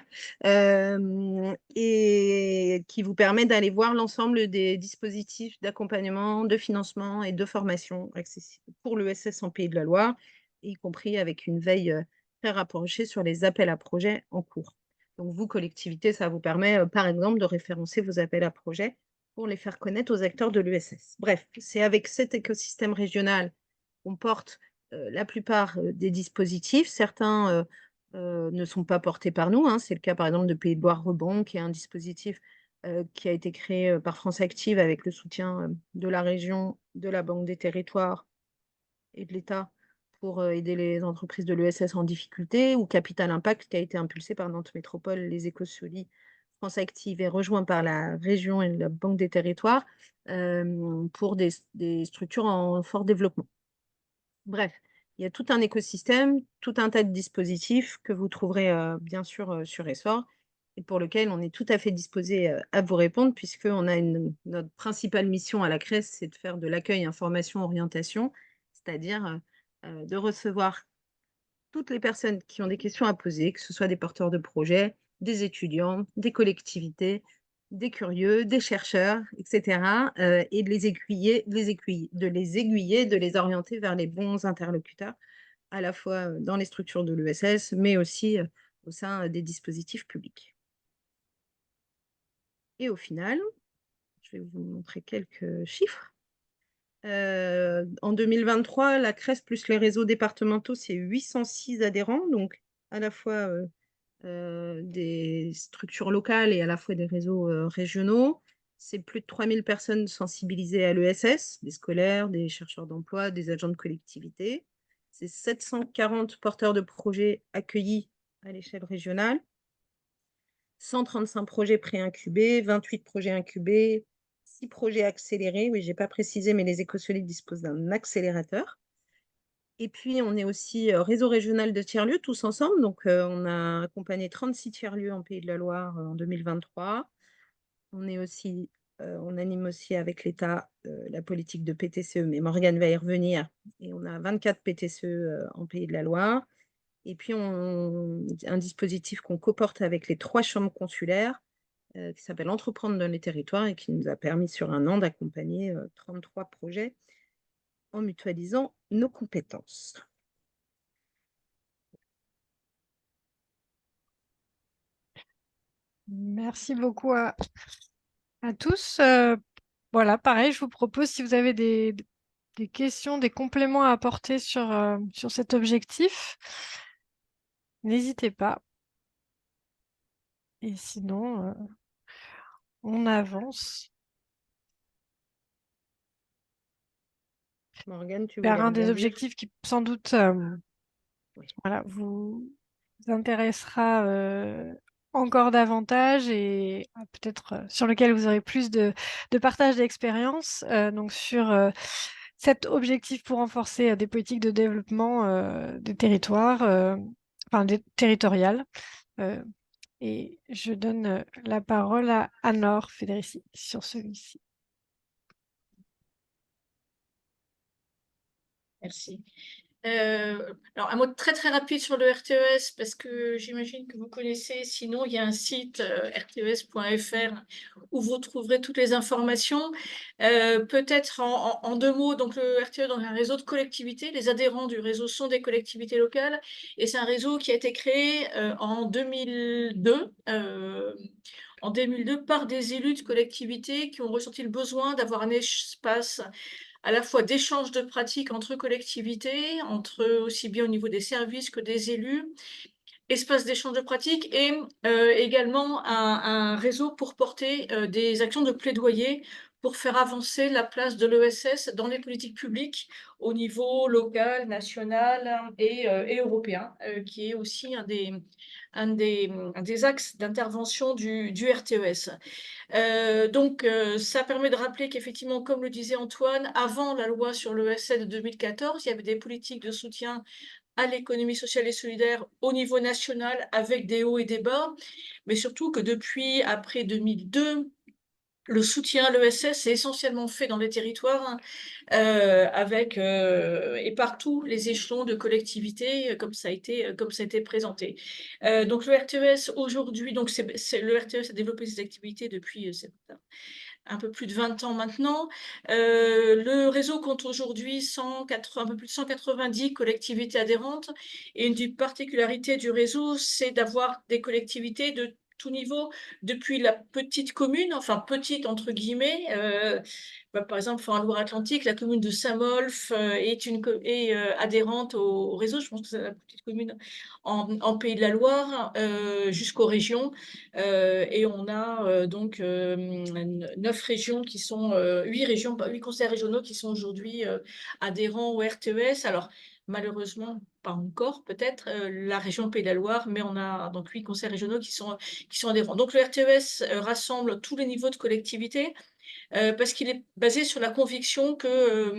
Et qui vous permet d'aller voir l'ensemble des dispositifs d'accompagnement, de financement et de formation accessibles pour l'ESS en Pays de la Loire, y compris avec une veille très rapprochée sur les appels à projets en cours. Donc, vous, collectivité, ça vous permet, par exemple, de référencer vos appels à projets pour les faire connaître aux acteurs de l'ESS. Bref, c'est avec cet écosystème régional qu'on porte la plupart des dispositifs. Certains ne sont pas portés par nous, hein. C'est le cas, par exemple, de Pays de Loire Rebond, qui est un dispositif qui a été créé par France Active avec le soutien de la région, de la Banque des Territoires et de l'État pour aider les entreprises de l'ESS en difficulté, ou Capital Impact, qui a été impulsé par Nantes Métropole, les Écosoli, France Active, et rejoint par la région et la Banque des Territoires pour des structures en fort développement. Bref, il y a tout un écosystème, tout un tas de dispositifs que vous trouverez bien sûr sur Essor, et pour lequel on est tout à fait disposé à vous répondre, puisqu'on a notre principale mission à la CRES, c'est de faire de l'accueil, information, orientation, c'est-à-dire de recevoir toutes les personnes qui ont des questions à poser, que ce soit des porteurs de projets, des étudiants, des collectivités, des curieux, des chercheurs, etc. Et de les aiguiller, de les orienter vers les bons interlocuteurs, à la fois dans les structures de l'ESS, mais aussi au sein des dispositifs publics. Et au final, je vais vous montrer quelques chiffres. En 2023, la CRES plus les réseaux départementaux, c'est 806 adhérents, donc à la fois des structures locales et à la fois des réseaux régionaux. C'est plus de 3000 personnes sensibilisées à l'ESS, des scolaires, des chercheurs d'emploi, des agents de collectivité. C'est 740 porteurs de projets accueillis à l'échelle régionale, 135 projets pré-incubés, 28 projets incubés, 6 projets accélérés. Oui, je n'ai pas précisé, mais les Écosolides disposent d'un accélérateur. Et puis, on est aussi réseau régional de tiers-lieux, tous ensemble. Donc, on a accompagné 36 tiers-lieux en Pays de la Loire en 2023. On anime aussi avec l'État la politique de PTCE, mais Morgane va y revenir. Et on a 24 PTCE en Pays de la Loire. Et puis, un dispositif qu'on coporte avec les 3 chambres consulaires qui s'appelle Entreprendre dans les territoires et qui nous a permis sur un an d'accompagner 33 projets en mutualisant nos compétences. Merci beaucoup à tous. Voilà, pareil, je vous propose, si vous avez des questions, des compléments à apporter sur cet objectif, n'hésitez pas. Et sinon, on avance Morgane, tu vers voulais un des rebondir? objectifs qui, sans doute, Oui. voilà, vous intéressera encore davantage et peut-être sur lequel vous aurez plus de partage d'expérience. Donc, sur cet objectif pour renforcer des politiques de développement des territoires, territoriales. Et je donne la parole à Anne-Laure Fédérici sur celui-ci. Merci. Alors, un mot très très rapide sur le RTES, parce que j'imagine que vous connaissez. Sinon, il y a un site rtes.fr où vous trouverez toutes les informations. Peut-être en 2 mots, donc le RTE dans un réseau de collectivités. Les adhérents du réseau sont des collectivités locales, et c'est un réseau qui a été créé en 2002. En 2002 par des élus de collectivités qui ont ressenti le besoin d'avoir un espace à la fois d'échange de pratiques entre collectivités, aussi bien au niveau des services que des élus, espace d'échange de pratiques, et également un réseau pour porter des actions de plaidoyer pour faire avancer la place de l'ESS dans les politiques publiques au niveau local, national et européen, qui est aussi un des axes d'intervention du RTES. Ça permet de rappeler qu'effectivement, comme le disait Antoine, avant la loi sur l'ESS de 2014, il y avait des politiques de soutien à l'économie sociale et solidaire au niveau national avec des hauts et des bas, mais surtout que depuis après 2002, le soutien à l'ESS est essentiellement fait dans les territoires et par tous les échelons de collectivité, comme ça a été présenté. Donc le RTES aujourd'hui, le RTES a développé ses activités depuis un peu plus de 20 ans maintenant. Le réseau compte aujourd'hui un peu plus de 190 collectivités adhérentes. Et une des particularités du réseau, c'est d'avoir des collectivités de tout niveau, depuis la petite commune, enfin petite entre guillemets. Par exemple, en Loire-Atlantique, la commune de Saint-Molf est adhérente au réseau. Je pense que c'est la petite commune en Pays de la Loire, jusqu'aux régions. Et on a donc 9 régions qui sont, 8 conseils régionaux qui sont aujourd'hui adhérents au RTES. Alors, malheureusement, pas encore peut-être la région Pays de la Loire, mais on a donc 8 conseils régionaux qui sont adhérents. Donc le RTES rassemble tous les niveaux de collectivité parce qu'il est basé sur la conviction que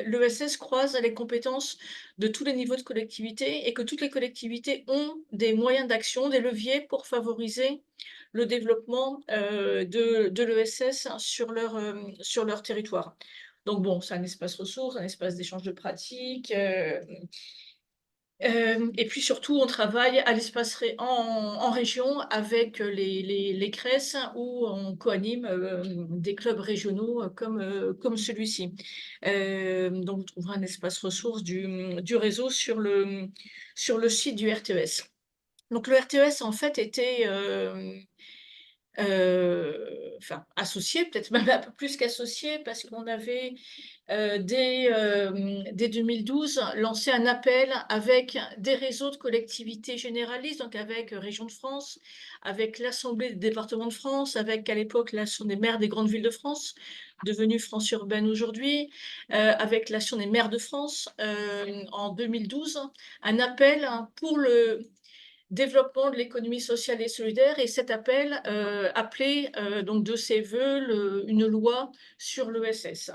l'ESS croise les compétences de tous les niveaux de collectivité et que toutes les collectivités ont des moyens d'action, des leviers pour favoriser le développement de l'ESS sur leur territoire. Donc bon, c'est un espace ressources, un espace d'échange de pratiques. Et puis surtout, on travaille à l'espace en région avec les CRES où on coanime des clubs régionaux comme celui-ci. Donc, vous trouverez un espace ressources du réseau sur le site du RTES. Donc, le RTES, en fait, était associé, peut-être même un peu plus qu'associé, parce qu'on avait dès 2012 lancé un appel avec des réseaux de collectivités généralistes, donc avec Région de France, avec l'Assemblée des départements de France, avec à l'époque l'Association des maires des grandes villes de France, devenue France urbaine aujourd'hui, avec l'Association des maires de France en 2012, un appel pour le développement de l'économie sociale et solidaire, et cet appel appelait donc de ses voeux une loi sur l'ESS.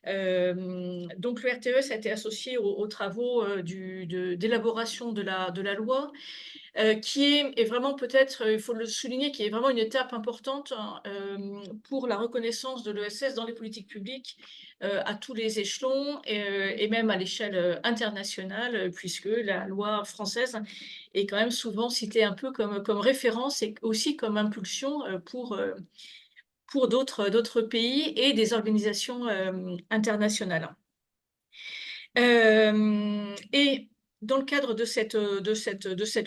Donc le RTES a été associé aux travaux d'élaboration de la loi, qui est vraiment peut-être, il faut le souligner, qui est vraiment une étape importante pour la reconnaissance de l'ESS dans les politiques publiques à tous les échelons et même à l'échelle internationale, puisque la loi française est quand même souvent citée un peu comme référence et aussi comme impulsion pour d'autres pays et des organisations internationales. Et dans le cadre de cette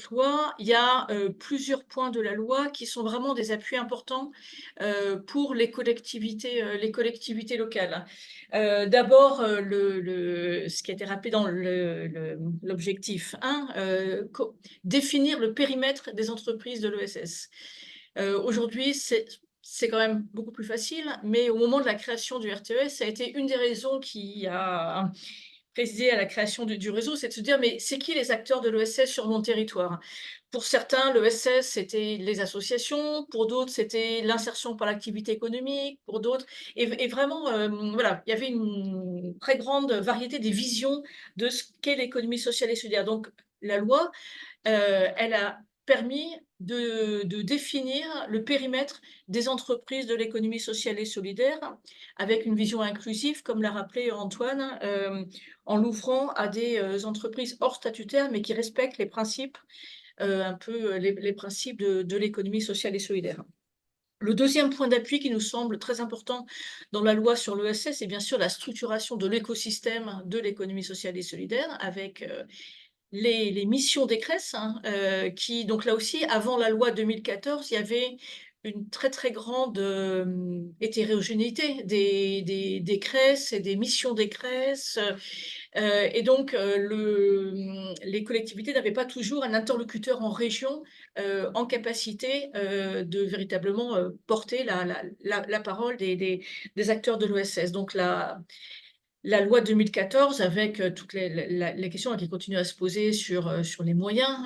loi, il y a plusieurs points de la loi qui sont vraiment des appuis importants pour les collectivités locales. D'abord, ce qui a été rappelé dans l'objectif 1, définir le périmètre des entreprises de l'ESS. Aujourd'hui, c'est quand même beaucoup plus facile, mais au moment de la création du RTES, ça a été une des raisons qui a présidé à la création du réseau, c'est de se dire, mais c'est qui les acteurs de l'ESS sur mon territoire? Pour certains, l'ESS, c'était les associations, pour d'autres, c'était l'insertion par l'activité économique, pour d'autres, et vraiment, voilà, il y avait une très grande variété des visions de ce qu'est l'économie sociale et solidaire. Donc, la loi, elle a permis de définir le périmètre des entreprises de l'économie sociale et solidaire avec une vision inclusive, comme l'a rappelé Antoine, en l'ouvrant à des entreprises hors statutaires, mais qui respectent les principes, les principes de l'économie sociale et solidaire. Le deuxième point d'appui qui nous semble très important dans la loi sur l'ESS, c'est bien sûr la structuration de l'écosystème de l'économie sociale et solidaire avec les missions des CRES, qui, donc là aussi, avant la loi 2014, il y avait une très très grande hétérogénéité des CRES et des missions des CRES. Et donc, les collectivités n'avaient pas toujours un interlocuteur en région en capacité de véritablement porter la parole des acteurs de l'OSS. Donc, la loi de 2014, avec toutes les questions qui continuent à se poser sur les moyens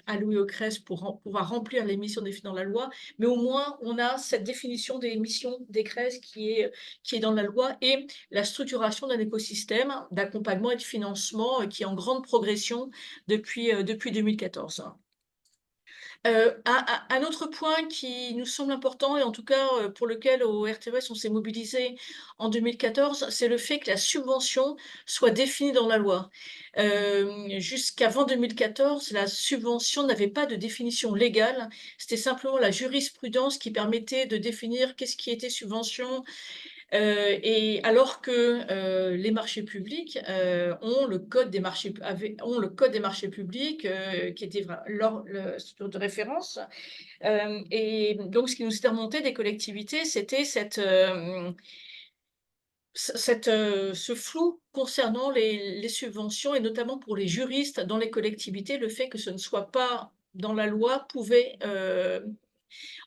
alloués aux CRES pour pouvoir remplir les missions définies dans la loi, mais au moins on a cette définition des missions des CRES qui est dans la loi, et la structuration d'un écosystème d'accompagnement et de financement qui est en grande progression depuis 2014. Un autre point qui nous semble important, et en tout cas pour lequel au RTES on s'est mobilisé en 2014, c'est le fait que la subvention soit définie dans la loi. Jusqu'avant 2014, la subvention n'avait pas de définition légale, c'était simplement la jurisprudence qui permettait de définir qu'est-ce qui était subvention, et alors que les marchés publics ont le code des marchés publics qui était leur structure de référence. Et donc, ce qui nous était remonté des collectivités, c'était ce flou concernant les subventions, et notamment pour les juristes dans les collectivités, le fait que ce ne soit pas dans la loi pouvait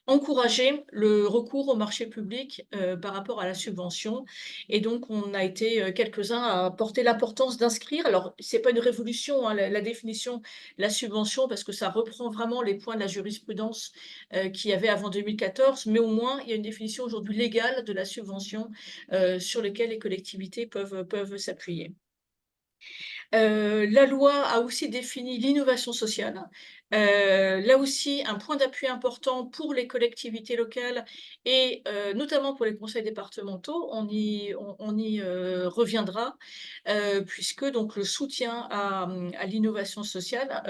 encourager le recours au marché public par rapport à la subvention. Et donc, on a été quelques-uns à porter l'importance d'inscrire. Alors, ce n'est pas une révolution, hein, la définition de la subvention, parce que ça reprend vraiment les points de la jurisprudence qu'il y avait avant 2014, mais au moins, il y a une définition aujourd'hui légale de la subvention sur laquelle les collectivités peuvent s'appuyer. La loi a aussi défini l'innovation sociale. Là aussi, un point d'appui important pour les collectivités locales et notamment pour les conseils départementaux. On y reviendra, puisque donc le soutien à l'innovation sociale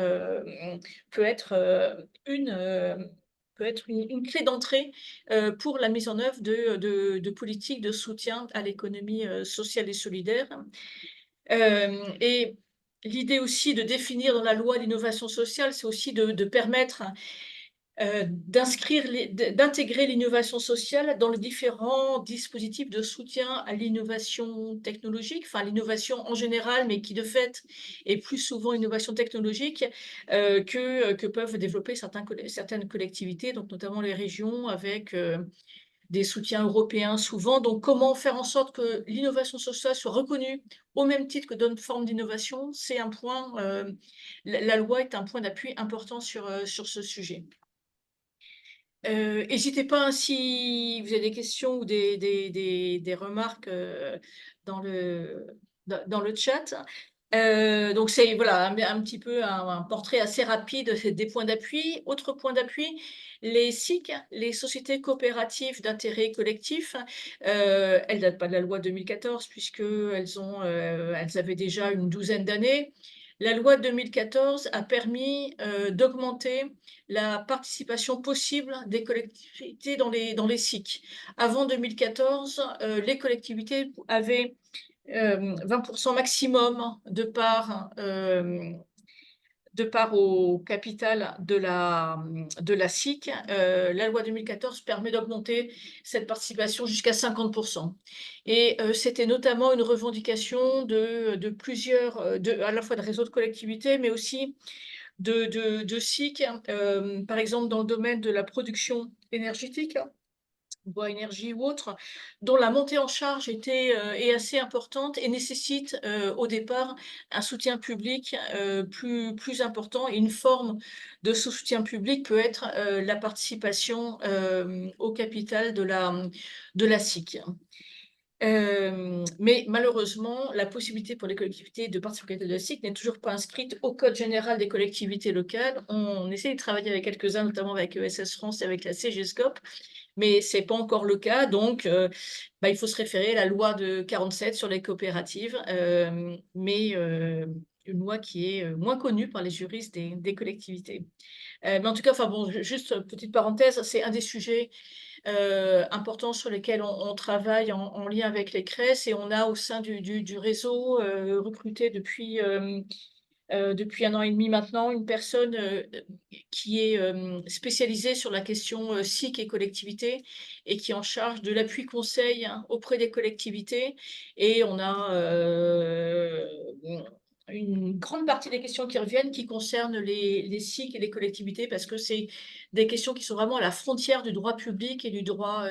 peut être une clé d'entrée pour la mise en œuvre de politiques de soutien à l'économie sociale et solidaire. Et l'idée aussi de définir dans la loi l'innovation sociale, c'est aussi de permettre d'intégrer l'innovation sociale dans les différents dispositifs de soutien à l'innovation technologique, enfin l'innovation en général, mais qui de fait est plus souvent innovation technologique que peuvent développer certaines collectivités, donc notamment les régions, avec des soutiens européens souvent. Donc, comment faire en sorte que l'innovation sociale soit reconnue au même titre que d'autres formes d'innovation? C'est un point, la loi est un point d'appui important sur ce sujet. N'hésitez pas, si vous avez des questions ou des remarques dans le chat. Donc c'est voilà, un petit peu un portrait assez rapide des points d'appui. Autre point d'appui, les SIC, les sociétés coopératives d'intérêt collectif, elles ne datent pas de la loi 2014 puisqu'elles avaient déjà une douzaine d'années. La loi de 2014 a permis d'augmenter la participation possible des collectivités dans les SIC. Avant 2014, les collectivités avaient 20% maximum de part au capital de la SIC. La loi 2014 permet d'augmenter cette participation jusqu'à 50%. Et c'était notamment une revendication de plusieurs, à la fois de réseaux de collectivités, mais aussi de SIC, par exemple dans le domaine de la production énergétique, bois énergie ou autre, dont la montée en charge est assez importante et nécessite au départ un soutien public plus important. Et une forme de soutien public peut être la participation au capital de la SIC. Mais malheureusement, la possibilité pour les collectivités de participer au capital de la SIC n'est toujours pas inscrite au Code général des collectivités locales. On essaie de travailler avec quelques-uns, notamment avec ESS France et avec la CGSCOP, mais ce n'est pas encore le cas. Donc, il faut se référer à la loi de 47 sur les coopératives, mais une loi qui est moins connue par les juristes des collectivités. Mais en tout cas, enfin bon, juste petite parenthèse, c'est un des sujets importants sur lesquels on travaille en lien avec les CRES, et on a au sein du réseau recruté depuis depuis 1 an et demi maintenant, une personne qui est spécialisée sur la question SIC et collectivité et qui est en charge de l'appui conseil auprès des collectivités. Et on a une grande partie des questions qui reviennent qui concernent les SIC et les collectivités parce que c'est des questions qui sont vraiment à la frontière du droit public et du droit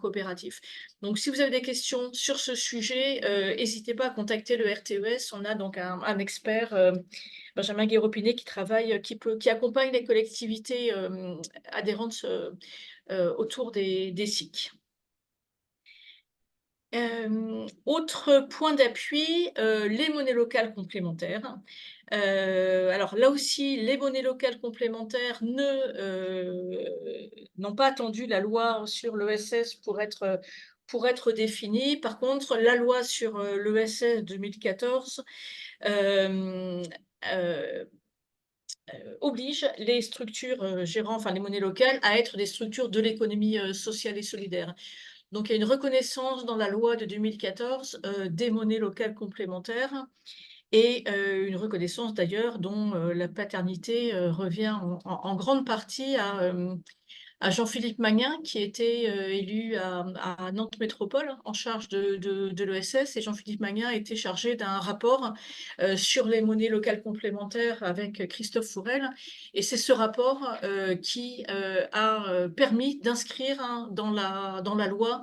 coopératif. Donc, si vous avez des questions sur ce sujet, n'hésitez pas à contacter le RTES. On a donc un expert, Benjamin Guéropinet, qui accompagne les collectivités adhérentes autour des SIC. Autre point d'appui, les monnaies locales complémentaires. Alors là aussi, les monnaies locales complémentaires n'ont pas attendu la loi sur l'ESS pour être définies. Par contre, la loi sur l'ESS 2014 oblige les structures gérant, enfin les monnaies locales, à être des structures de l'économie sociale et solidaire. Donc, il y a une reconnaissance dans la loi de 2014 des monnaies locales complémentaires et une reconnaissance d'ailleurs dont la paternité revient en grande partie à Jean-Philippe Magnin, qui était élu à Nantes Métropole en charge de l'ESS. Et Jean-Philippe Magnin était chargé d'un rapport sur les monnaies locales complémentaires avec Christophe Fourel. Et c'est ce rapport qui a permis d'inscrire dans la loi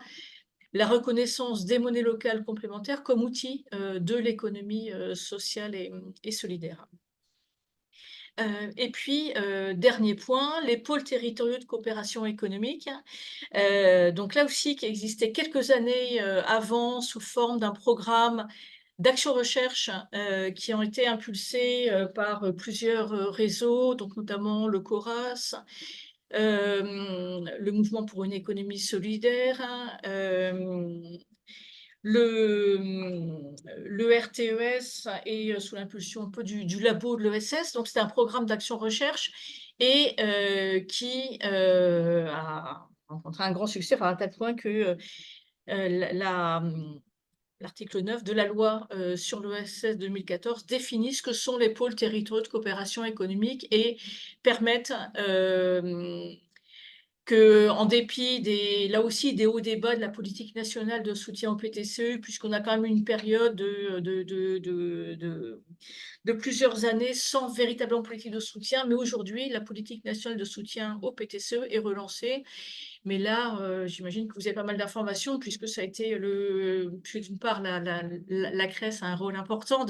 la reconnaissance des monnaies locales complémentaires comme outil de l'économie sociale et solidaire. Et puis, dernier point, les pôles territoriaux de coopération économique. Donc là aussi, qui existait quelques années avant sous forme d'un programme d'action-recherche qui ont été impulsés par plusieurs réseaux, donc notamment le CORAS, le Mouvement pour une économie solidaire, le RTES et sous l'impulsion un peu du labo de l'ESS. Donc, c'est un programme d'action-recherche et qui a rencontré un grand succès, enfin, à tel point que l'article 9 de la loi sur l'ESS 2014 définit ce que sont les pôles territoriaux de coopération économique et permettent que, en dépit là aussi des hauts débats de la politique nationale de soutien au PTCE, puisqu'on a quand même une période de plusieurs années sans véritablement politique de soutien, mais aujourd'hui, la politique nationale de soutien au PTCE est relancée. Mais là, j'imagine que vous avez pas mal d'informations, puisque ça a été d'une part, la CRES a un rôle important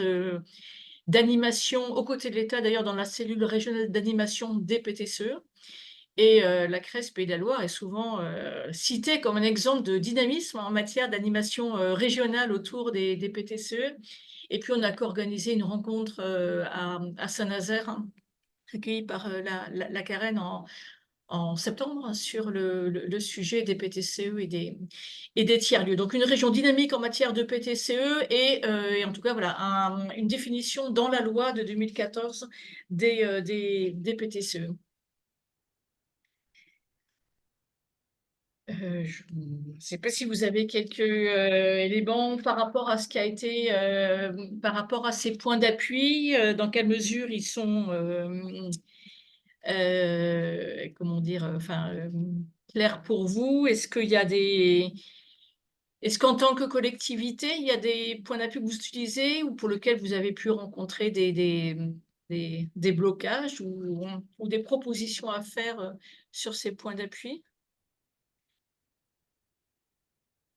d'animation aux côtés de l'État, d'ailleurs dans la cellule régionale d'animation des PTCE. Et la CRES Pays de la Loire est souvent citée comme un exemple de dynamisme en matière d'animation régionale autour des PTCE. Et puis, on a organisé une rencontre à Saint-Nazaire, accueillie par la Carène en septembre, sur le sujet des PTCE et des tiers-lieux. Donc, une région dynamique en matière de PTCE et en tout cas, voilà, une définition dans la loi de 2014 des PTCE. Je ne sais pas si vous avez quelques éléments par rapport à ce qui a été, par rapport à ces points d'appui, dans quelle mesure ils sont, comment dire, enfin, clairs pour vous? Est-ce qu'en tant que collectivité, il y a des points d'appui que vous utilisez ou pour lesquels vous avez pu rencontrer des blocages ou des propositions à faire sur ces points d'appui?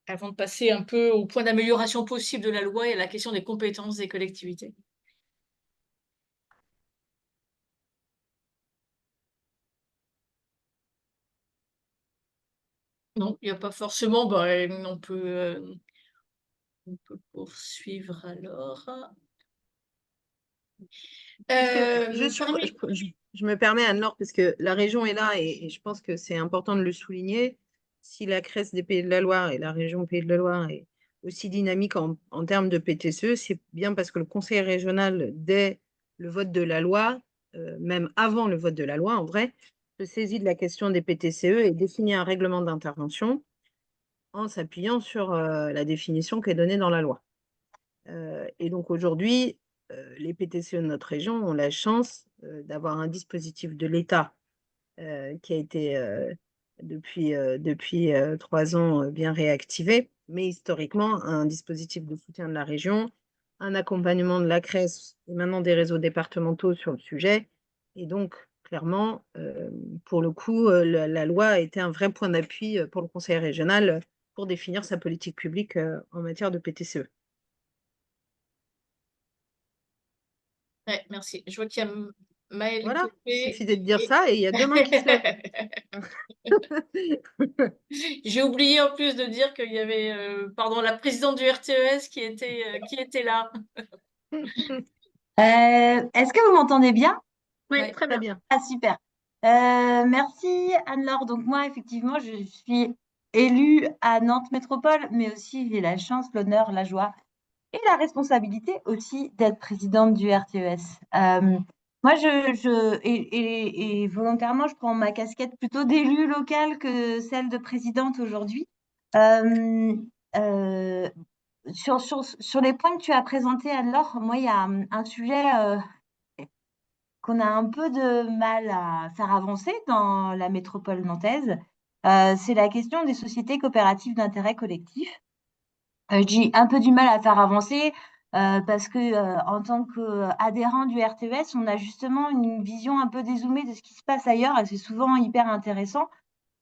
Avant de passer un peu au point d'amélioration possible de la loi et à la question des compétences des collectivités. Non, il n'y a pas forcément, on peut poursuivre alors. Je me permets, Anne-Laure, parce que la région est là et je pense que c'est important de le souligner. Si la CRES des Pays de la Loire et la région Pays de la Loire est aussi dynamique en termes de PTCE, c'est bien parce que le Conseil régional, dès le vote de la loi, même avant le vote de la loi, en vrai, se saisit de la question des PTCE et définit un règlement d'intervention en s'appuyant sur la définition qui est donnée dans la loi. Et donc aujourd'hui, les PTCE de notre région ont la chance d'avoir un dispositif de l'État qui a été depuis 3 ans bien réactivé, mais historiquement un dispositif de soutien de la région, un accompagnement de la CRES et maintenant des réseaux départementaux sur le sujet. Et donc, clairement, pour le coup, la loi a été un vrai point d'appui pour le conseil régional pour définir sa politique publique en matière de PTCE. Ouais, merci. Je vois qu'il y a Maëlle Voilà, il Copé suffisait de dire et- ça et il y a 2 mains qui se lèvent. J'ai oublié en plus de dire qu'il y avait pardon, la présidente du RTES qui était là. Est-ce que vous m'entendez bien? Oui, Ouais. très bien. Ah, super. Merci Anne-Laure. Donc moi, effectivement, je suis élue à Nantes Métropole, mais aussi j'ai la chance, l'honneur, la joie et la responsabilité aussi d'être présidente du RTES. Moi, et volontairement, je prends ma casquette plutôt d'élue locale que celle de présidente aujourd'hui. Sur les points que tu as présentés, Anne-Laure, moi, il y a un sujet qu'on a un peu de mal à faire avancer dans la métropole nantaise. C'est la question des sociétés coopératives d'intérêt collectif. J'ai un peu du mal à faire avancer parce que en tant qu'adhérent du RTES, on a justement une vision un peu dézoomée de ce qui se passe ailleurs et c'est souvent hyper intéressant.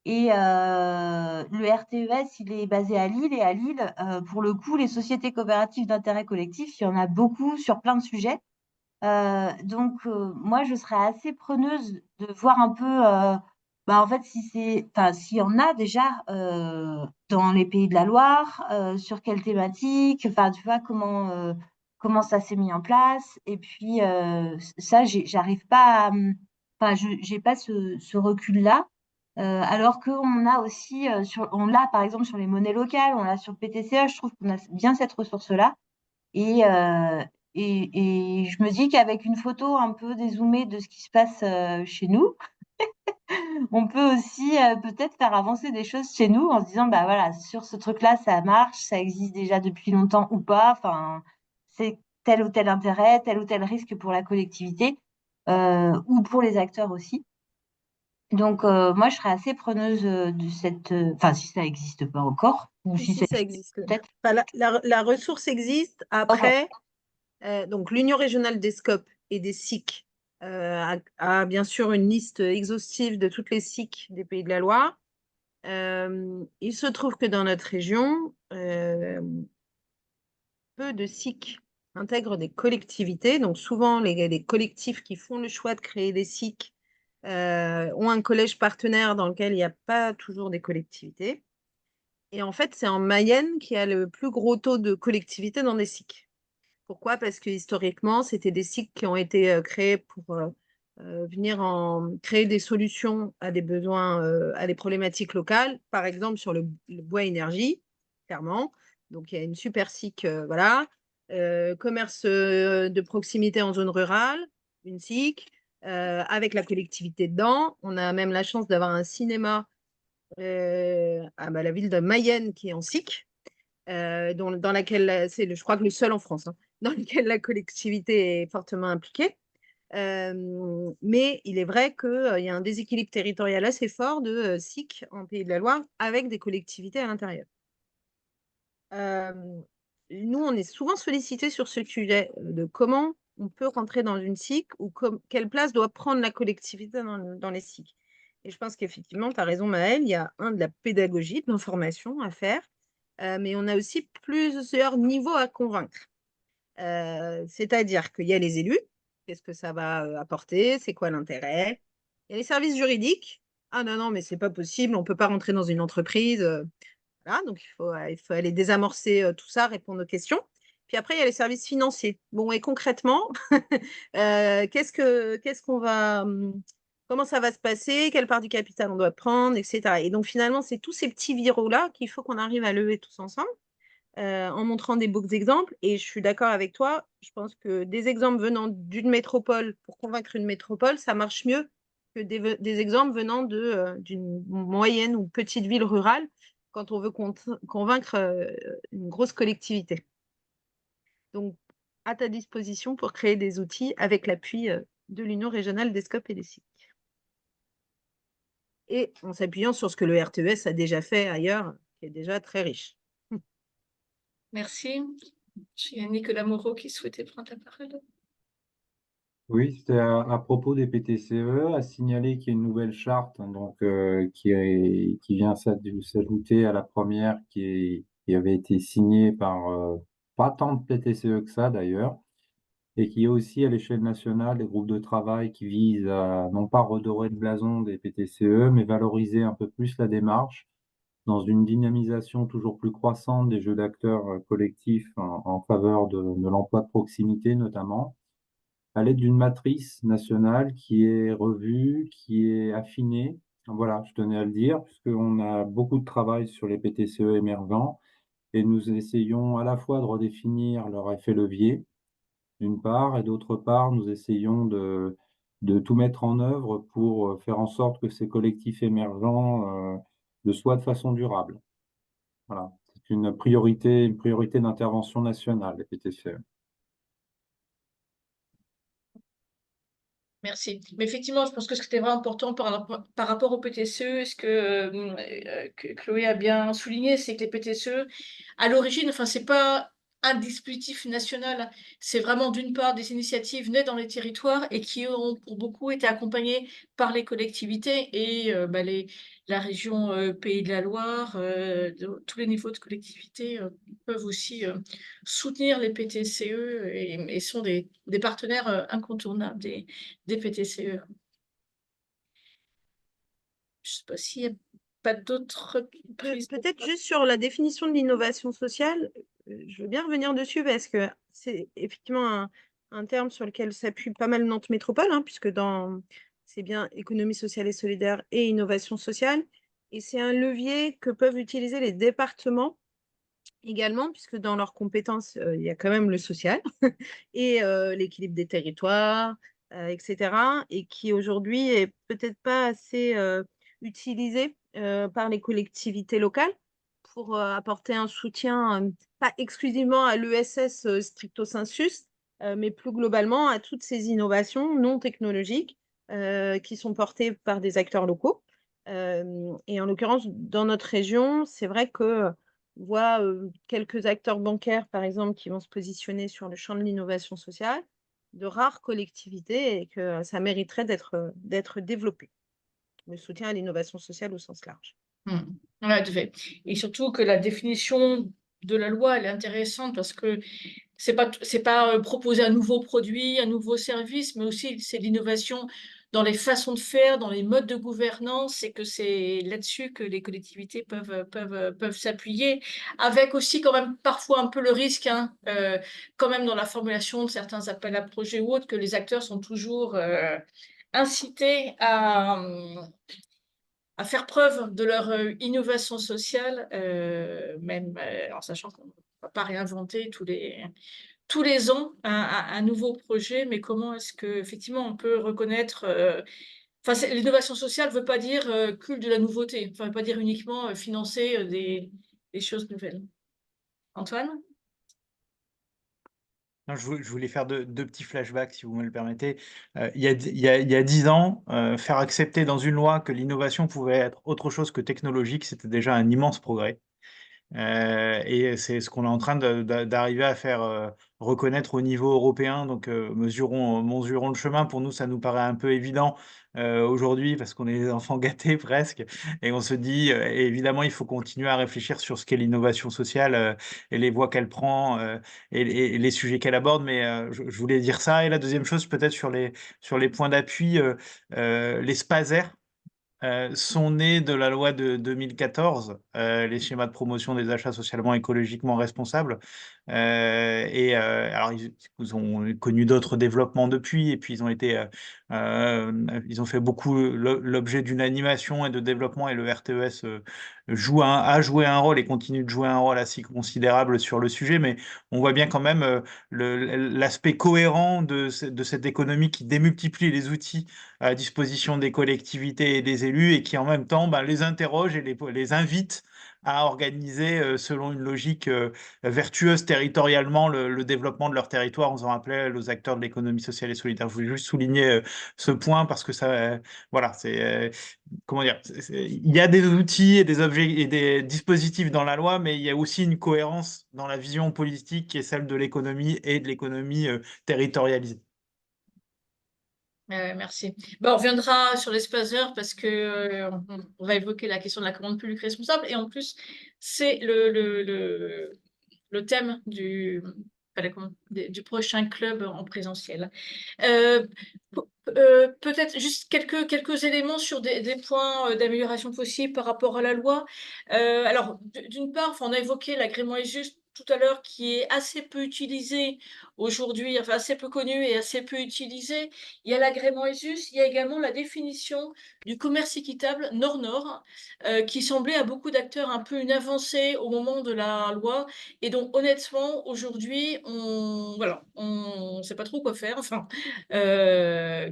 Et le RTES, il est basé à Lille et à Lille, pour le coup, les sociétés coopératives d'intérêt collectif, il y en a beaucoup sur plein de sujets. Donc, moi, je serais assez preneuse de voir un peu, en fait, s'il y en a déjà dans les Pays de la Loire, sur quelle thématique, enfin, tu vois, comment ça s'est mis en place. Et puis, ça, j'arrive pas enfin, j'ai pas ce recul-là. Alors qu'on a aussi, on l'a par exemple sur les monnaies locales, on l'a sur le PTCE, je trouve qu'on a bien cette ressource-là. Et, et je me dis qu'avec une photo un peu dézoomée de ce qui se passe chez nous, on peut aussi peut-être faire avancer des choses chez nous en se disant, bah voilà, sur ce truc-là, ça marche, ça existe déjà depuis longtemps ou pas, enfin, c'est tel ou tel intérêt, tel ou tel risque pour la collectivité ou pour les acteurs aussi. Donc, moi, je serais assez preneuse de cette... Enfin, si ça n'existe pas encore, ou si Si, ça ça existe. peut-être. Enfin, la ressource existe. Ok. Après, donc l'Union régionale des SCOP et des SIC a bien sûr une liste exhaustive de toutes les SIC des Pays de la Loire. Il se trouve que dans notre région, peu de SIC intègrent des collectivités. Donc souvent, les collectifs qui font le choix de créer des SIC ont un collège partenaire dans lequel il n'y a pas toujours des collectivités. Et en fait, c'est en Mayenne qui a le plus gros taux de collectivité dans des SIC. Pourquoi? Parce que historiquement, c'était des SIC qui ont été créés pour venir créer des solutions à des besoins, à des problématiques locales, par exemple sur le bois énergie, clairement. Donc, il y a une super SIC, voilà. Commerce de proximité en zone rurale, une SIC, avec la collectivité dedans. On a même la chance d'avoir un cinéma à la ville de Mayenne qui est en SIC, dans laquelle je crois que le seul en France, hein, dans lequel la collectivité est fortement impliquée. Mais il est vrai qu'il y a un déséquilibre territorial assez fort de SIC en Pays de la Loire avec des collectivités à l'intérieur. Nous, on est souvent sollicités sur ce sujet de comment on peut rentrer dans une SIC ou quelle place doit prendre la collectivité dans les SIC. Et je pense qu'effectivement, tu as raison, Maëlle, il y a de la pédagogie, de l'information à faire, mais on a aussi plusieurs niveaux à convaincre. C'est-à-dire qu'il y a les élus, qu'est-ce que ça va apporter, c'est quoi l'intérêt? Il y a les services juridiques, ah non, mais c'est pas possible, on ne peut pas rentrer dans une entreprise. Voilà, donc il faut aller désamorcer tout ça, répondre aux questions. Puis après, il y a les services financiers. Bon, et concrètement, comment ça va se passer, quelle part du capital on doit prendre, etc. Et donc finalement, c'est tous ces petits virous-là qu'il faut qu'on arrive à lever tous ensemble. En montrant des beaux exemples. Et je suis d'accord avec toi, je pense que des exemples venant d'une métropole pour convaincre une métropole, ça marche mieux que des exemples venant d'une moyenne ou petite ville rurale quand on veut convaincre une grosse collectivité. Donc, à ta disposition pour créer des outils avec l'appui de l'Union régionale des SCOP et des SIC. Et en s'appuyant sur ce que le RTES a déjà fait ailleurs, qui est déjà très riche. Merci. Il y a Nicolas Moreau qui souhaitait prendre la parole. Oui, c'était à propos des PTCE, à signaler qu'il y a une nouvelle charte donc, qui vient s'ajouter à la première qui avait été signée par pas tant de PTCE que ça d'ailleurs, et qui est aussi à l'échelle nationale des groupes de travail qui visent à non pas redorer le blason des PTCE, mais valoriser un peu plus la démarche dans une dynamisation toujours plus croissante des jeux d'acteurs collectifs en faveur de l'emploi de proximité notamment, à l'aide d'une matrice nationale qui est revue, qui est affinée. Voilà, je tenais à le dire, puisqu'on a beaucoup de travail sur les PTCE émergents et nous essayons à la fois de redéfinir leur effet levier, d'une part, et d'autre part, nous essayons de tout mettre en œuvre pour faire en sorte que ces collectifs émergents le soient de façon durable. Voilà, c'est une priorité d'intervention nationale, les PTCE. Merci. Mais effectivement, je pense que c'était vraiment important par rapport au PTCE, ce que Chloé a bien souligné, c'est que les PTCE, à l'origine, enfin, c'est pas un dispositif national, c'est vraiment d'une part des initiatives nées dans les territoires et qui ont pour beaucoup été accompagnées par les collectivités et la région Pays de la Loire, tous les niveaux de collectivités peuvent aussi soutenir les PTCE et sont des partenaires incontournables des PTCE. Je ne sais pas s'il n'y a pas d'autres prises. Peut-être juste sur la définition de l'innovation sociale, je veux bien revenir dessus parce que c'est effectivement un terme sur lequel s'appuie pas mal Nantes Métropole, hein, puisque c'est bien économie sociale et solidaire et innovation sociale. Et c'est un levier que peuvent utiliser les départements également, puisque dans leurs compétences, il y a quand même le social et l'équilibre des territoires, etc. Et qui aujourd'hui est peut-être pas assez utilisé par les collectivités locales pour apporter un soutien, pas exclusivement à l'ESS stricto sensus, mais plus globalement à toutes ces innovations non technologiques qui sont portées par des acteurs locaux. Et en l'occurrence, dans notre région, c'est vrai que on voit quelques acteurs bancaires, par exemple, qui vont se positionner sur le champ de l'innovation sociale, de rares collectivités, et que ça mériterait d'être développé. Le soutien à l'innovation sociale au sens large. Ouais, tout à fait. Et surtout que la définition de la loi, elle est intéressante parce que c'est pas proposer un nouveau produit, un nouveau service, mais aussi c'est l'innovation dans les façons de faire, dans les modes de gouvernance, et que c'est là-dessus que les collectivités peuvent s'appuyer, avec aussi quand même parfois un peu le risque, hein, quand même dans la formulation de certains appels à projets ou autres, que les acteurs sont toujours incités à faire preuve de leur innovation sociale, même en sachant qu'on ne va pas réinventer tous les ans un nouveau projet, mais comment est-ce qu'effectivement on peut reconnaître. L'innovation sociale ne veut pas dire culte de la nouveauté, ne veut pas dire uniquement financer des choses nouvelles. Antoine ? Non, je voulais faire deux petits flashbacks, si vous me le permettez. Il y a 10 ans, faire accepter dans une loi que l'innovation pouvait être autre chose que technologique, c'était déjà un immense progrès. Et c'est ce qu'on est en train d'arriver à faire reconnaître au niveau européen. Donc, mesurons le chemin. Pour nous, ça nous paraît un peu évident aujourd'hui parce qu'on est des enfants gâtés presque. Et on se dit, et évidemment, il faut continuer à réfléchir sur ce qu'est l'innovation sociale et les voies qu'elle prend et les sujets qu'elle aborde. Mais je voulais dire ça. Et la deuxième chose, peut-être sur les points d'appui, les SPASER. Sont nés de la loi de 2014, les schémas de promotion des achats socialement écologiquement responsables. Alors, ils ont connu d'autres développements depuis, et puis ils ont fait beaucoup l'objet d'une animation et de développement, et le RTES a joué un rôle et continue de jouer un rôle assez considérable sur le sujet, mais on voit bien quand même l'aspect cohérent de cette économie qui démultiplie les outils à disposition des collectivités et des élus, et qui en même temps les interroge et les invite à organiser selon une logique vertueuse territorialement le développement de leur territoire, en faisant appel aux acteurs de l'économie sociale et solidaire. Je voulais juste souligner ce point parce que ça, voilà, c'est comment dire, il y a des outils et des objets et des dispositifs dans la loi, mais il y a aussi une cohérence dans la vision politique qui est celle de l'économie et de l'économie territorialisée. Merci. Bon, on reviendra sur l'espace vert parce que on va évoquer la question de la commande publique responsable et en plus c'est le thème du prochain club en présentiel. Peut-être juste quelques éléments sur des points d'amélioration possibles par rapport à la loi. Alors, d'une part, on a évoqué l'agrément ESUS tout à l'heure, qui est assez peu utilisé aujourd'hui, enfin assez peu connu et assez peu utilisé. Il y a l'agrément ESUS, il y a également la définition du commerce équitable Nord-Nord, qui semblait à beaucoup d'acteurs un peu une avancée au moment de la loi. Et donc, honnêtement, aujourd'hui, voilà, on ne sait pas trop quoi faire. Enfin,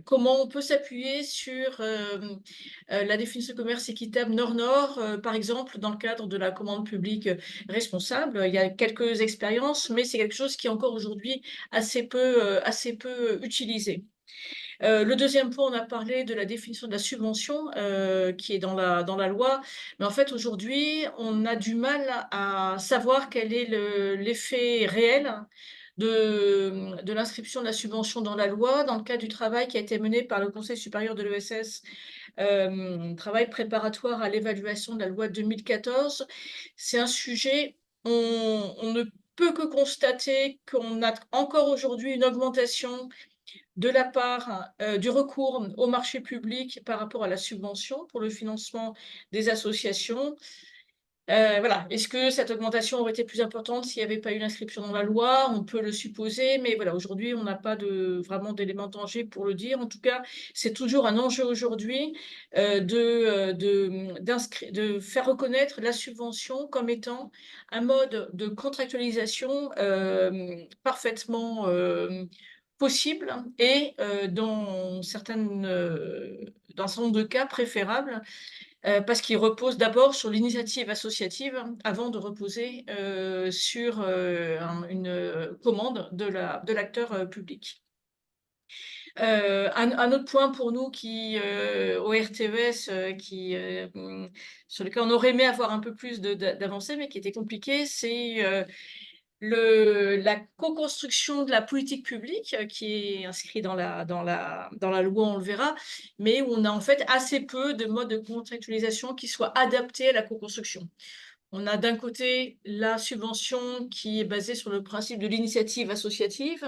comment on peut s'appuyer sur la définition de commerce équitable Nord-Nord, par exemple, dans le cadre de la commande publique responsable. Il y a quelques expériences, mais c'est quelque chose qui est encore aujourd'hui assez peu utilisé. Le deuxième point, on a parlé de la définition de la subvention qui est dans la loi. Mais en fait, aujourd'hui, on a du mal à savoir quel est l'effet réel de l'inscription de la subvention dans la loi, dans le cadre du travail qui a été mené par le Conseil supérieur de l'ESS, travail préparatoire à l'évaluation de la loi de 2014. C'est un sujet, on ne peut que constater qu'on a encore aujourd'hui une augmentation de la part du recours au marché public par rapport à la subvention pour le financement des associations. Voilà. Est-ce que cette augmentation aurait été plus importante s'il n'y avait pas eu l'inscription dans la loi? On peut le supposer, mais voilà, aujourd'hui, on n'a pas vraiment d'éléments tangibles pour le dire. En tout cas, c'est toujours un enjeu aujourd'hui de faire reconnaître la subvention comme étant un mode de contractualisation parfaitement possible et dans un certain nombre de cas préférable. Parce qu'il repose d'abord sur l'initiative associative avant de reposer sur une commande de l'acteur public. Un autre point pour nous au RTES sur lequel on aurait aimé avoir un peu plus d'avancée, mais qui était compliqué, c'est la co-construction de la politique publique qui est inscrit dans la loi, on le verra, mais où on a en fait assez peu de modes de contractualisation qui soient adaptés à la co-construction. On a d'un côté la subvention qui est basée sur le principe de l'initiative associative,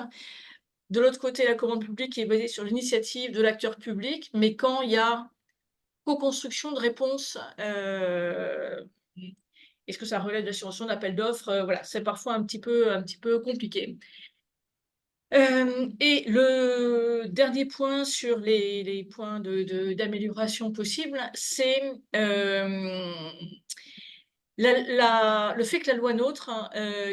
de l'autre côté la commande publique qui est basée sur l'initiative de l'acteur public, mais quand il y a co-construction de réponses, est-ce que ça relève de la subvention d'appel d'offres? Voilà, c'est parfois un petit peu compliqué. Et le dernier point sur les points d'amélioration possibles, c'est le fait que la loi NOTRe,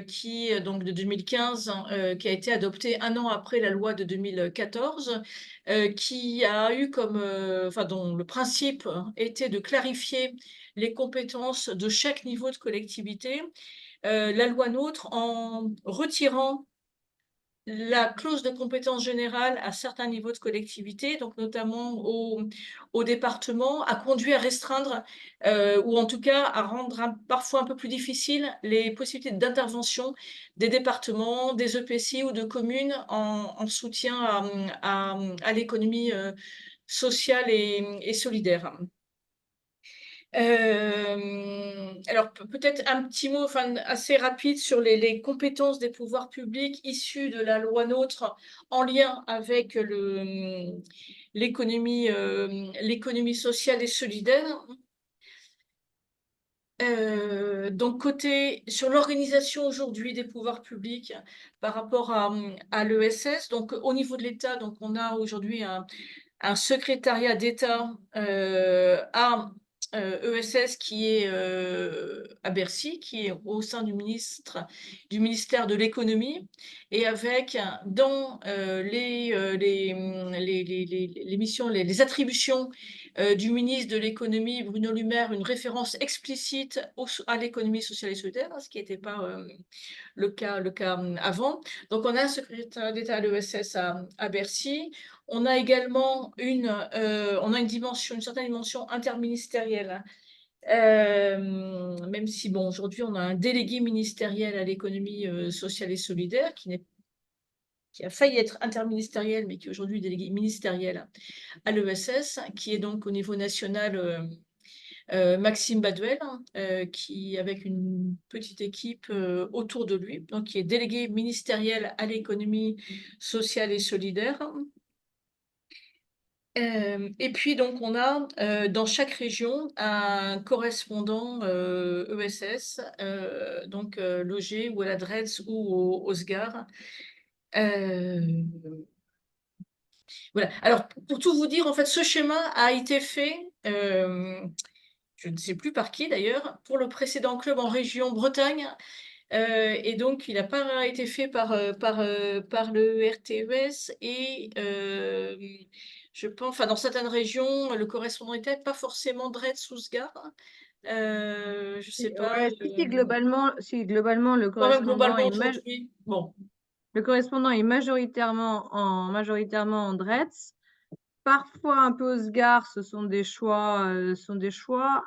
qui donc de 2015, qui a été adoptée un an après la loi de 2014, qui a eu dont le principe était de clarifier les compétences de chaque niveau de collectivité, la loi NOTRe, en retirant la clause de compétence générale à certains niveaux de collectivité, donc notamment au département, a conduit à restreindre ou en tout cas à rendre parfois un peu plus difficile les possibilités d'intervention des départements, des EPCI ou de communes en soutien à l'économie sociale et solidaire. Alors peut-être un petit mot assez rapide sur les compétences des pouvoirs publics issues de la loi NOTRe en lien avec l'économie sociale et solidaire. Donc sur l'organisation aujourd'hui des pouvoirs publics par rapport à l'ESS, donc au niveau de l'État, donc on a aujourd'hui un secrétariat d'État à ESS qui est à Bercy, qui est au sein du ministère de l'économie, et avec dans les missions, les attributions du ministre de l'économie, Bruno Le Maire, une référence explicite à l'économie sociale et solidaire, ce qui n'était pas le cas avant. Donc, on a un secrétaire d'État à l'ESS à Bercy. On a également une certaine dimension interministérielle. Même si, bon, aujourd'hui, on a un délégué ministériel à l'économie sociale et solidaire qui a failli être interministériel, mais qui est aujourd'hui délégué ministériel à l'ESS, qui est donc au niveau national Maxime Baduel, qui, avec une petite équipe autour de lui, donc qui est délégué ministériel à l'économie sociale et solidaire. Et puis, donc, on a dans chaque région un correspondant ESS, donc logé ou à la DREDS ou au SGAR. Voilà. Alors, pour tout vous dire, en fait, ce schéma a été fait, je ne sais plus par qui d'ailleurs, pour le précédent club en région Bretagne. Et donc, il n'a pas été fait par le RTES et je pense, enfin, dans certaines régions, le correspondant n'était pas forcément DREDS ou SGAR. Je ne sais pas. Ouais, si, globalement, le Quand même, correspondant globalement, est, aujourd'hui, bon. le correspondant est majoritairement en DREDS. Parfois un peu Osgar, ce sont des choix.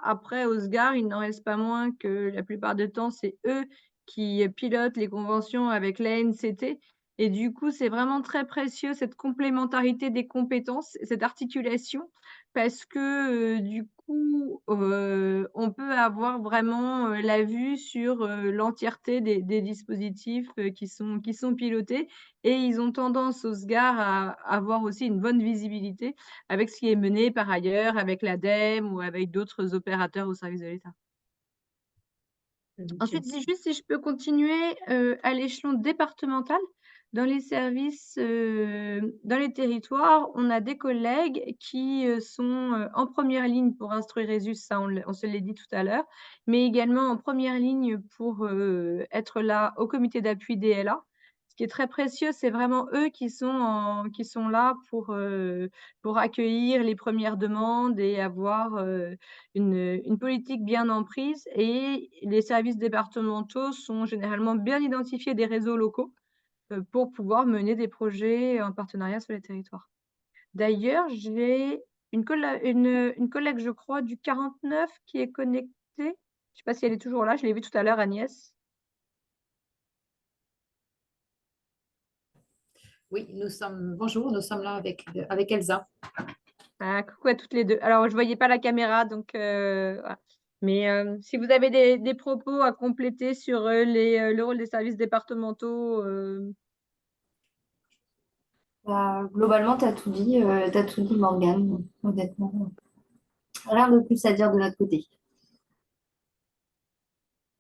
Après, Osgar, il n'en reste pas moins que la plupart du temps, c'est eux qui pilotent les conventions avec l'ANCT. Et du coup, c'est vraiment très précieux cette complémentarité des compétences, cette articulation, parce que du coup, on peut avoir vraiment la vue sur l'entièreté des dispositifs qui sont pilotés. Et ils ont tendance, au SGAR, à avoir aussi une bonne visibilité avec ce qui est mené par ailleurs, avec l'ADEME ou avec d'autres opérateurs au service de l'État. Ensuite, si je peux continuer à l'échelon départemental, dans les services, dans les territoires, on a des collègues qui sont en première ligne pour instruire ESUS, ça on se l'est dit tout à l'heure, mais également en première ligne pour être là au comité d'appui DLA. Ce qui est très précieux, c'est vraiment eux qui sont là pour accueillir les premières demandes et avoir une politique bien en prise. Et les services départementaux sont généralement bien identifiés des réseaux locaux pour pouvoir mener des projets en partenariat sur les territoires. D'ailleurs, j'ai une collègue, je crois, du 49 qui est connectée. Je ne sais pas si elle est toujours là, je l'ai vue tout à l'heure, Agnès. Oui, bonjour, nous sommes là avec Elsa. Ah, coucou à toutes les deux. Alors, je ne voyais pas la caméra, donc voilà. Mais si vous avez des propos à compléter sur le rôle des services départementaux. Globalement, tu as tout dit, Morgane, honnêtement. Rien de plus à dire de notre côté.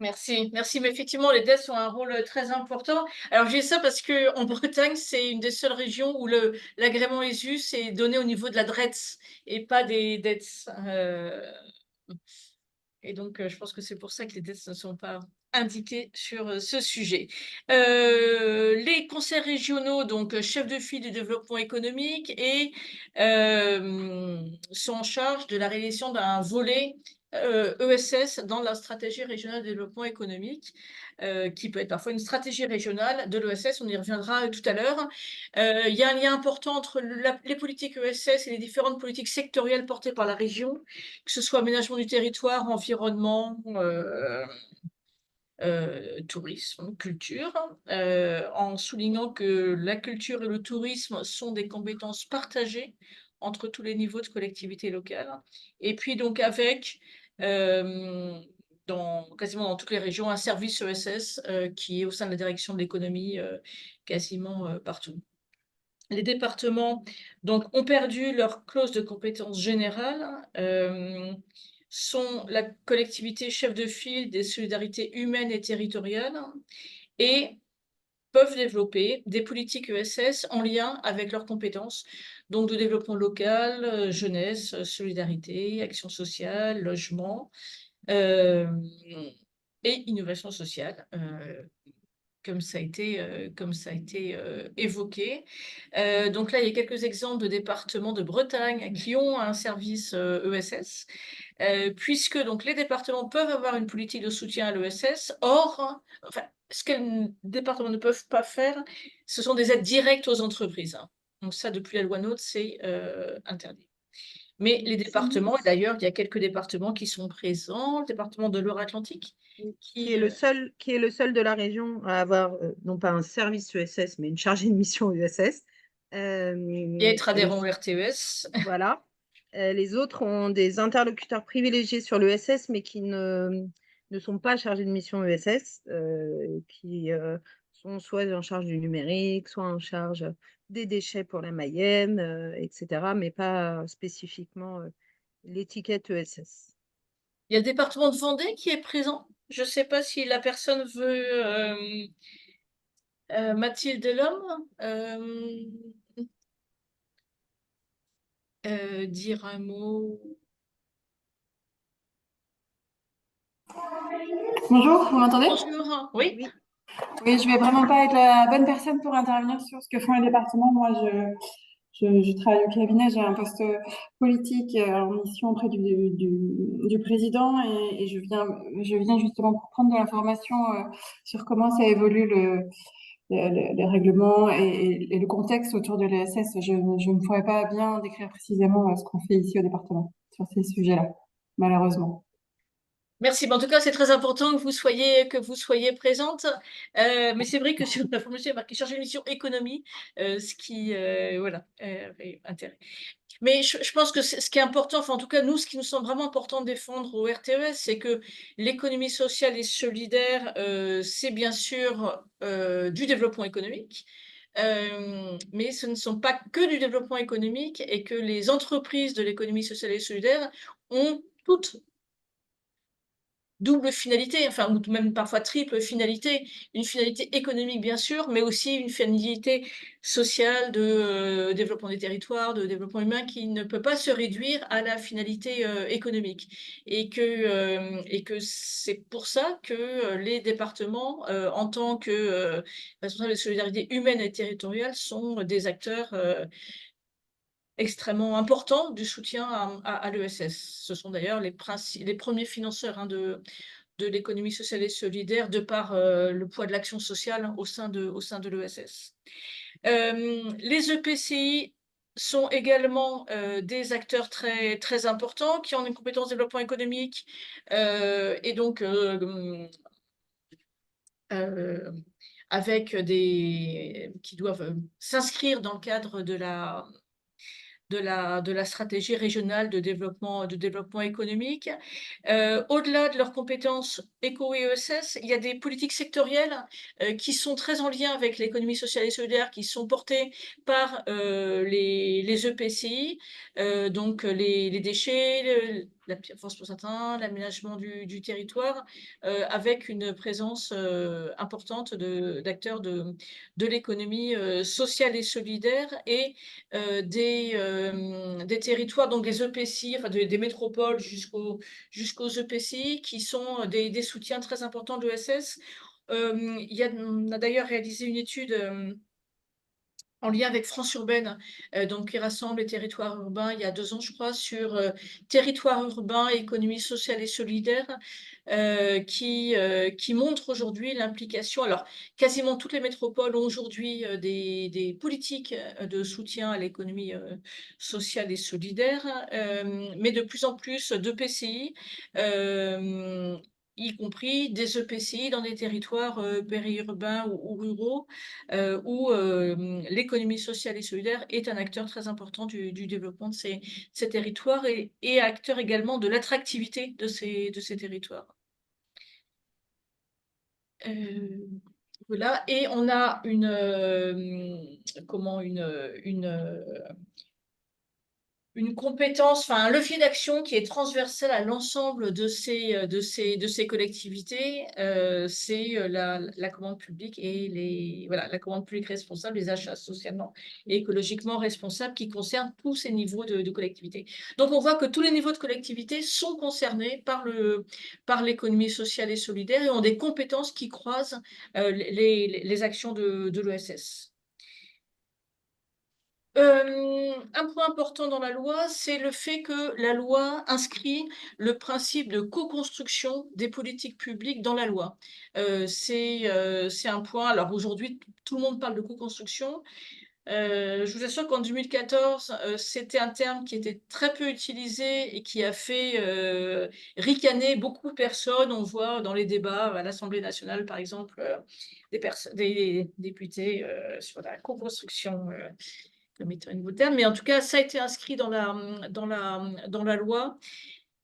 Merci, merci. Mais effectivement, les DES ont un rôle très important. Alors, j'ai ça parce que en Bretagne, c'est une des seules régions où l'agrément ESUS est donné au niveau de la DREDS et pas des DETS. Et donc, je pense que c'est pour ça que les DETS ne sont pas indiqués sur ce sujet. Les conseils régionaux, donc chefs de file du développement économique, et sont en charge de la réalisation d'un volet ESS dans la stratégie régionale de développement économique, qui peut être parfois une stratégie régionale de l'ESS, on y reviendra tout à l'heure. Il y a un lien important entre les politiques ESS et les différentes politiques sectorielles portées par la région, que ce soit aménagement du territoire, environnement, tourisme, culture, en soulignant que la culture et le tourisme sont des compétences partagées entre tous les niveaux de collectivité locale. Et puis donc avec, quasiment dans toutes les régions, un service ESS qui est au sein de la direction de l'économie quasiment partout. Les départements donc, ont perdu leur clause de compétence générale, sont la collectivité chef de file des solidarités humaines et territoriales et peuvent développer des politiques ESS en lien avec leurs compétences, donc de développement local, jeunesse, solidarité, action sociale, logement et innovation sociale. comme ça a été évoqué. Donc là, il y a quelques exemples de départements de Bretagne qui ont un service ESS, puisque donc, les départements peuvent avoir une politique de soutien à l'ESS. Or, enfin, ce que les départements ne peuvent pas faire, ce sont des aides directes aux entreprises, hein. Donc ça, depuis la loi NOTRe, c'est interdit. Mais les départements, et d'ailleurs, il y a quelques départements qui sont présents, le département de Loire-Atlantique, qui est le seul de la région à avoir, non pas un service ESS, mais une chargée de mission ESS. et être adhérent au RTES. Voilà. Les autres ont des interlocuteurs privilégiés sur l'ESS, mais qui ne sont pas chargés de mission ESS, qui sont soit en charge du numérique, soit en charge des déchets pour la Mayenne, etc., mais pas spécifiquement l'étiquette ESS. Il y a le département de Vendée qui est présent. Je ne sais pas si la personne veut, Mathilde Delhomme, dire un mot. Bonjour, vous m'entendez? Bonjour, oui. Oui, je vais vraiment pas être la bonne personne pour intervenir sur ce que font les départements. Moi, je travaille au cabinet, j'ai un poste politique en mission auprès du président et je viens justement pour prendre de l'information sur comment ça évolue les règlements et le contexte autour de l'ESS. Je ne pourrais pas bien décrire précisément ce qu'on fait ici au département sur ces sujets-là, malheureusement. Merci. En tout cas, c'est très important que vous soyez présente. Mais c'est vrai que sur la formation, il y a marqué chargée de mission économie, ce qui, voilà, intérêt. Mais je pense que ce qui est important, enfin en tout cas nous, ce qui nous semble vraiment important de défendre au RTES, c'est que l'économie sociale et solidaire, c'est bien sûr du développement économique, mais ce ne sont pas que du développement économique et que les entreprises de l'économie sociale et solidaire ont toutes double finalité, enfin, ou même parfois triple finalité. Une finalité économique, bien sûr, mais aussi une finalité sociale de développement des territoires, de développement humain, qui ne peut pas se réduire à la finalité économique. Et que c'est pour ça que les départements, en tant que responsables de solidarité humaine et territoriale, sont des acteurs extrêmement importants du soutien à l'ESS. Ce sont d'ailleurs les premiers financeurs, hein, de l'économie sociale et solidaire, de par le poids de l'action sociale au sein de l'ESS. Les EPCI sont également des acteurs très, très importants qui ont une compétence de développement économique et donc avec qui doivent s'inscrire dans le cadre de la stratégie régionale de développement économique. Au-delà de leurs compétences éco et ESS, il y a des politiques sectorielles qui sont très en lien avec l'économie sociale et solidaire, qui sont portées par les EPCI, donc les déchets, la force pour certains, l'aménagement du territoire, avec une présence importante d'acteurs de l'économie sociale et solidaire et des territoires, donc des EPCI, enfin des métropoles jusqu'aux EPCI, qui sont des soutiens très importants de l'ESS. On a d'ailleurs réalisé une étude en lien avec France Urbaine, donc qui rassemble les territoires urbains il y a 2 ans, je crois, sur territoire urbain, économie sociale et solidaire, qui montre aujourd'hui l'implication. Alors, quasiment toutes les métropoles ont aujourd'hui des politiques de soutien à l'économie sociale et solidaire, mais de plus en plus d'EPCI, y compris des EPCI dans des territoires périurbains ou ruraux, où l'économie sociale et solidaire est un acteur très important du développement de ces territoires et acteur également de l'attractivité de ces territoires. Voilà, et on a une compétence, enfin un levier d'action qui est transversal à l'ensemble de ces collectivités, c'est la commande publique et la commande publique responsable, les achats socialement et écologiquement responsables qui concernent tous ces niveaux de collectivité. Donc on voit que tous les niveaux de collectivité sont concernés par l'économie sociale et solidaire et ont des compétences qui croisent les actions de l'ESS. Un point important dans la loi, c'est le fait que la loi inscrit le principe de co-construction des politiques publiques dans la loi. C'est un point, alors aujourd'hui, tout le monde parle de co-construction. Je vous assure qu'en 2014, c'était un terme qui était très peu utilisé et qui a fait ricaner beaucoup de personnes. On voit dans les débats à l'Assemblée nationale, par exemple, des députés sur la co-construction. Comme étant un nouveau terme, mais en tout cas, ça a été inscrit dans la loi.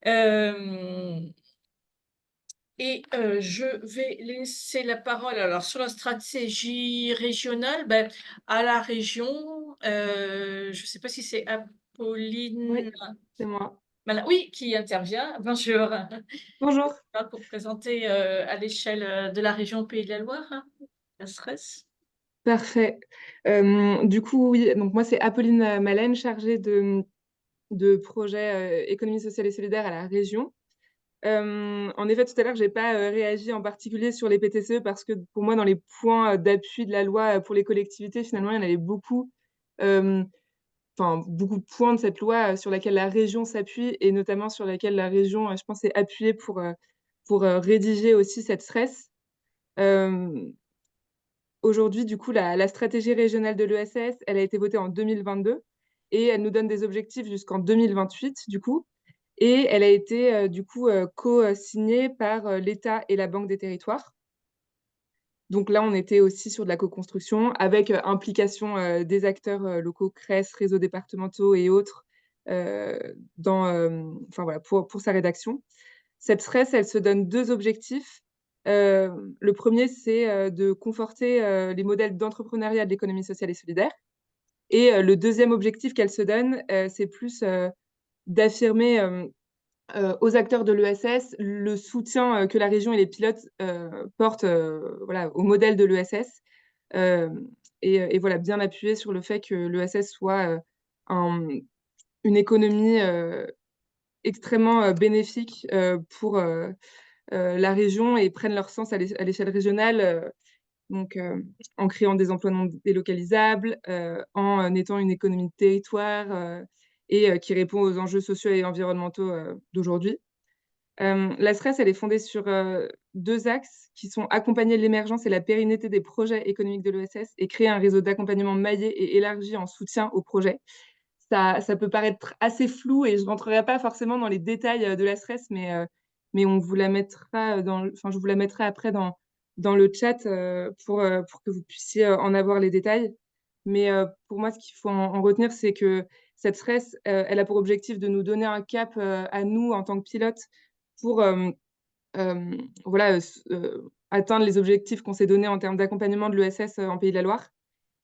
Je vais laisser la parole alors sur la stratégie régionale, à la région. Je ne sais pas si c'est Apolline. Oui, c'est moi. Oui, qui intervient. Bonjour. Bonjour. Pour présenter à l'échelle de la région Pays de la Loire, la SRES. Parfait. Du coup, oui, donc moi, c'est Apolline Malène, chargée de projet économie sociale et solidaire à la région. En effet, tout à l'heure, je n'ai pas réagi en particulier sur les PTCE parce que pour moi, dans les points d'appui de la loi pour les collectivités, finalement, il y en avait beaucoup. Beaucoup de points de cette loi sur laquelle la région s'appuie et notamment sur laquelle la région, je pense, est appuyée pour rédiger aussi cette SRES. Aujourd'hui, du coup, la stratégie régionale de l'ESS, elle a été votée en 2022 et elle nous donne des objectifs jusqu'en 2028, du coup. Et elle a été, du coup, co-signée par l'État et la Banque des territoires. Donc là, on était aussi sur de la co-construction avec implication des acteurs locaux, CRES, réseaux départementaux et autres, pour sa rédaction. Cette SRES, elle se donne 2 objectifs. Le premier, c'est de conforter les modèles d'entrepreneuriat de l'économie sociale et solidaire. Et le deuxième objectif qu'elle se donne, c'est plus d'affirmer aux acteurs de l'ESS le soutien que la région et les pilotes portent au modèle de l'ESS. Et voilà, bien appuyer sur le fait que l'ESS soit une économie extrêmement bénéfique pour la région et prennent leur sens à l'échelle régionale, en créant des emplois non délocalisables, en étant une économie de territoire et qui répond aux enjeux sociaux et environnementaux d'aujourd'hui. La SRES, elle est fondée sur 2 axes qui sont accompagner l'émergence et la pérennité des projets économiques de l'ESS et créer un réseau d'accompagnement maillé et élargi en soutien aux projets. Ça peut paraître assez flou et je ne rentrerai pas forcément dans les détails de la SRES, mais on vous la mettra je vous la mettrai après dans le chat pour que vous puissiez en avoir les détails. Mais pour moi, ce qu'il faut en retenir, c'est que cette SRES, elle a pour objectif de nous donner un cap à nous en tant que pilotes pour atteindre les objectifs qu'on s'est donnés en termes d'accompagnement de l'ESS en Pays de la Loire.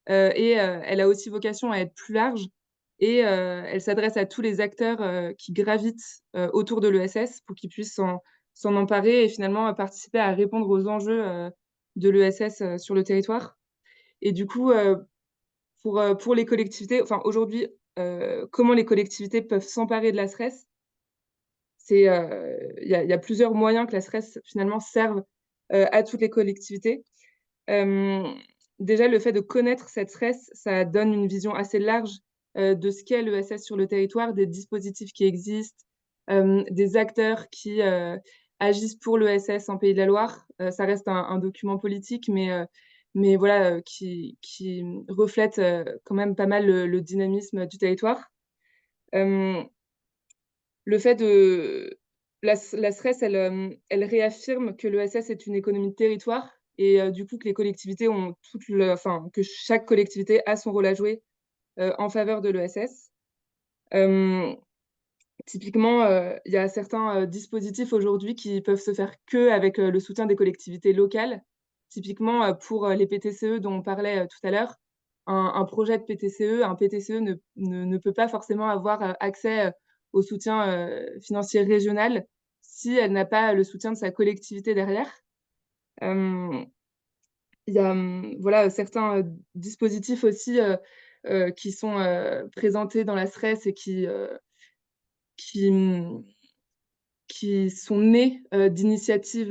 Elle a aussi vocation à être plus large et elle s'adresse à tous les acteurs qui gravitent autour de l'ESS pour qu'ils puissent s'en emparer et finalement participer à répondre aux enjeux de l'ESS sur le territoire. Et du coup, pour les collectivités, aujourd'hui, comment les collectivités peuvent s'emparer de la SRES? Il y a plusieurs moyens que la SRES finalement serve à toutes les collectivités. Déjà, le fait de connaître cette SRES, ça donne une vision assez large de ce qu'est l'ESS sur le territoire, des dispositifs qui existent, des acteurs qui agissent pour l'ESS en Pays de la Loire. Ça reste un document politique, mais voilà, qui reflète quand même pas mal le dynamisme du territoire. Le fait de... La SRES, elle réaffirme que l'ESS est une économie de territoire et du coup que les collectivités ont que chaque collectivité a son rôle à jouer en faveur de l'ESS. Typiquement, il y a certains dispositifs aujourd'hui qui peuvent se faire qu'avec le soutien des collectivités locales. Typiquement, pour les PTCE dont on parlait tout à l'heure, un projet de PTCE, un PTCE ne peut pas forcément avoir accès au soutien financier régional si elle n'a pas le soutien de sa collectivité derrière. Il y a voilà, certains dispositifs aussi qui sont présentés dans la SRES et qui sont nés d'initiatives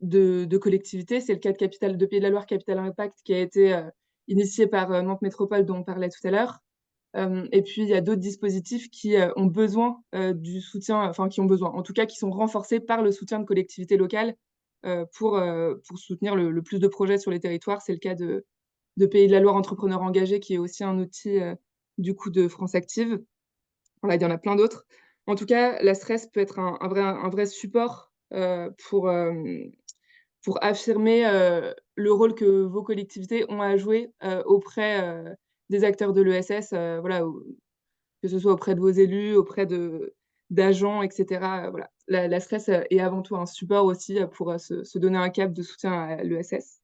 de collectivités. C'est le cas de Pays de la Loire Capital Impact qui a été initié par Nantes Métropole dont on parlait tout à l'heure. Et puis, il y a d'autres dispositifs qui ont besoin du soutien, enfin qui ont besoin, en tout cas qui sont renforcés par le soutien de collectivités locales pour soutenir le plus de projets sur les territoires. C'est le cas de Pays de la Loire Entrepreneurs Engagés, qui est aussi un outil du coup de France Active. Voilà, il y en a plein d'autres. En tout cas, la SRES peut être un vrai support pour affirmer le rôle que vos collectivités ont à jouer auprès des acteurs de l'ESS, voilà, que ce soit auprès de vos élus, auprès d'agents, etc. Voilà. La SRES est avant tout un support aussi pour se donner un cap de soutien à l'ESS.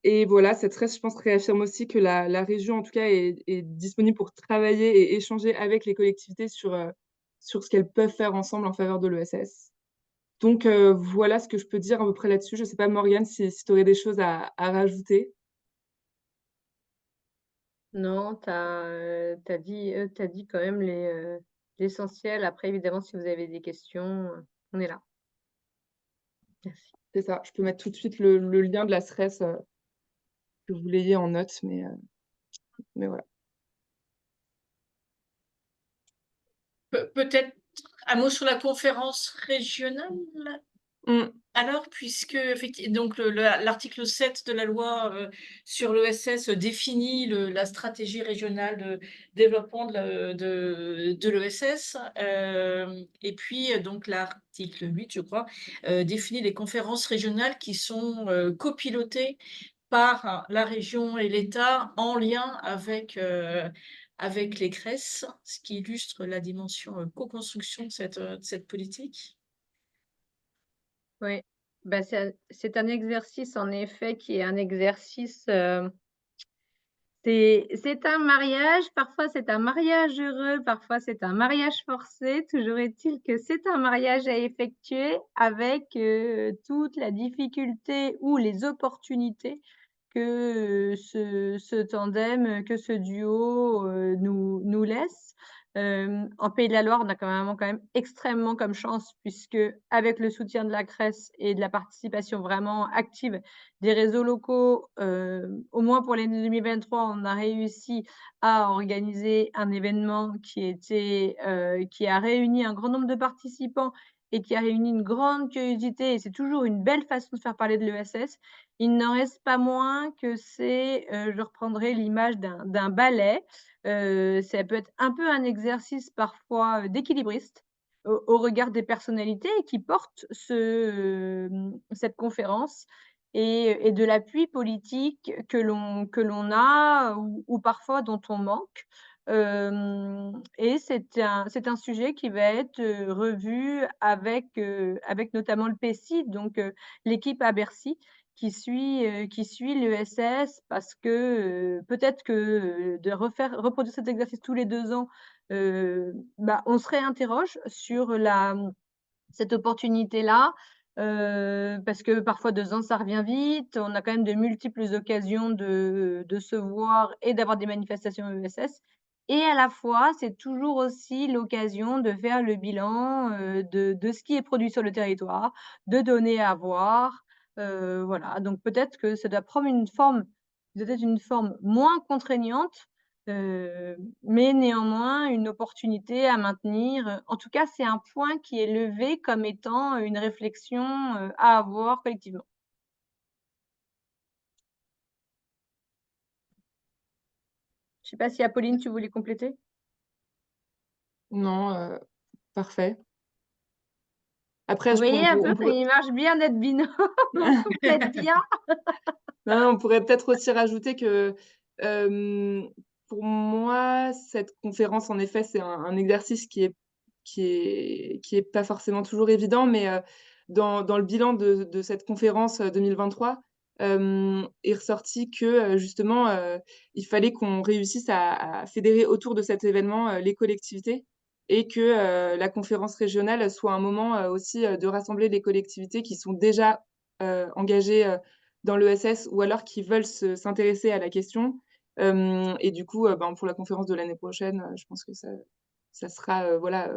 Et voilà, cette SRES, je pense, réaffirme aussi que la région, en tout cas, est disponible pour travailler et échanger avec les collectivités sur ce qu'elles peuvent faire ensemble en faveur de l'ESS. Donc voilà ce que je peux dire à peu près là-dessus. Je ne sais pas, Morgane, si tu aurais des choses à rajouter. Non, tu as dit quand même l'essentiel. Après, évidemment, si vous avez des questions, on est là. Merci. C'est ça. Je peux mettre tout de suite le lien de la SRES que vous l'ayez en note, mais voilà. Peut-être un mot sur la conférence régionale. Alors, puisque donc l'article 7 de la loi sur l'ESS définit la stratégie régionale de développement de l'ESS, et puis donc l'article 8, je crois, définit les conférences régionales qui sont copilotées par la région et l'État en lien avec les CRES, ce qui illustre la dimension co-construction de cette politique. Oui, bah, c'est un exercice en effet qui est un exercice, c'est un mariage, parfois c'est un mariage heureux, parfois c'est un mariage forcé, toujours est-il que c'est un mariage à effectuer avec toute la difficulté ou les opportunités que ce tandem, que ce duo nous laisse. En Pays de la Loire, on a quand même extrêmement comme chance puisque avec le soutien de la CRES et de la participation vraiment active des réseaux locaux, au moins pour l'année 2023, on a réussi à organiser un événement qui a réuni un grand nombre de participants et qui a réuni une grande curiosité et c'est toujours une belle façon de faire parler de l'ESS. Il n'en reste pas moins que c'est, je reprendrai l'image d'un ballet. Ça peut être un peu un exercice parfois d'équilibriste au regard des personnalités qui portent cette conférence et de l'appui politique que l'on a ou parfois dont on manque. Et c'est un sujet qui va être revu avec notamment le PECI, donc l'équipe à Bercy, qui suit l'ESS parce que peut-être que de reproduire cet exercice tous les 2 ans, on se réinterroge sur cette opportunité-là, parce que parfois 2 ans, ça revient vite. On a quand même de multiples occasions de se voir et d'avoir des manifestations ESS. Et à la fois, c'est toujours aussi l'occasion de faire le bilan de ce qui est produit sur le territoire, de donner à voir. Voilà, donc peut-être que ça doit prendre une forme moins contraignante, mais néanmoins une opportunité à maintenir. En tout cas, c'est un point qui est levé comme étant une réflexion à avoir collectivement. Je ne sais pas si Apolline, tu voulais compléter? Non, parfait. Après, Vous voyez un peu, il marche bien notre binôme, on complète bien. Non, on pourrait peut-être aussi rajouter que pour moi, cette conférence, en effet, c'est un exercice qui est pas forcément toujours évident, mais dans le bilan de cette conférence 2023, est ressorti que justement, il fallait qu'on réussisse à fédérer autour de cet événement les collectivités et que la conférence régionale soit un moment aussi de rassembler les collectivités qui sont déjà engagées dans l'ESS ou alors qui veulent s'intéresser à la question. Et du coup, pour la conférence de l'année prochaine, je pense que ça sera voilà,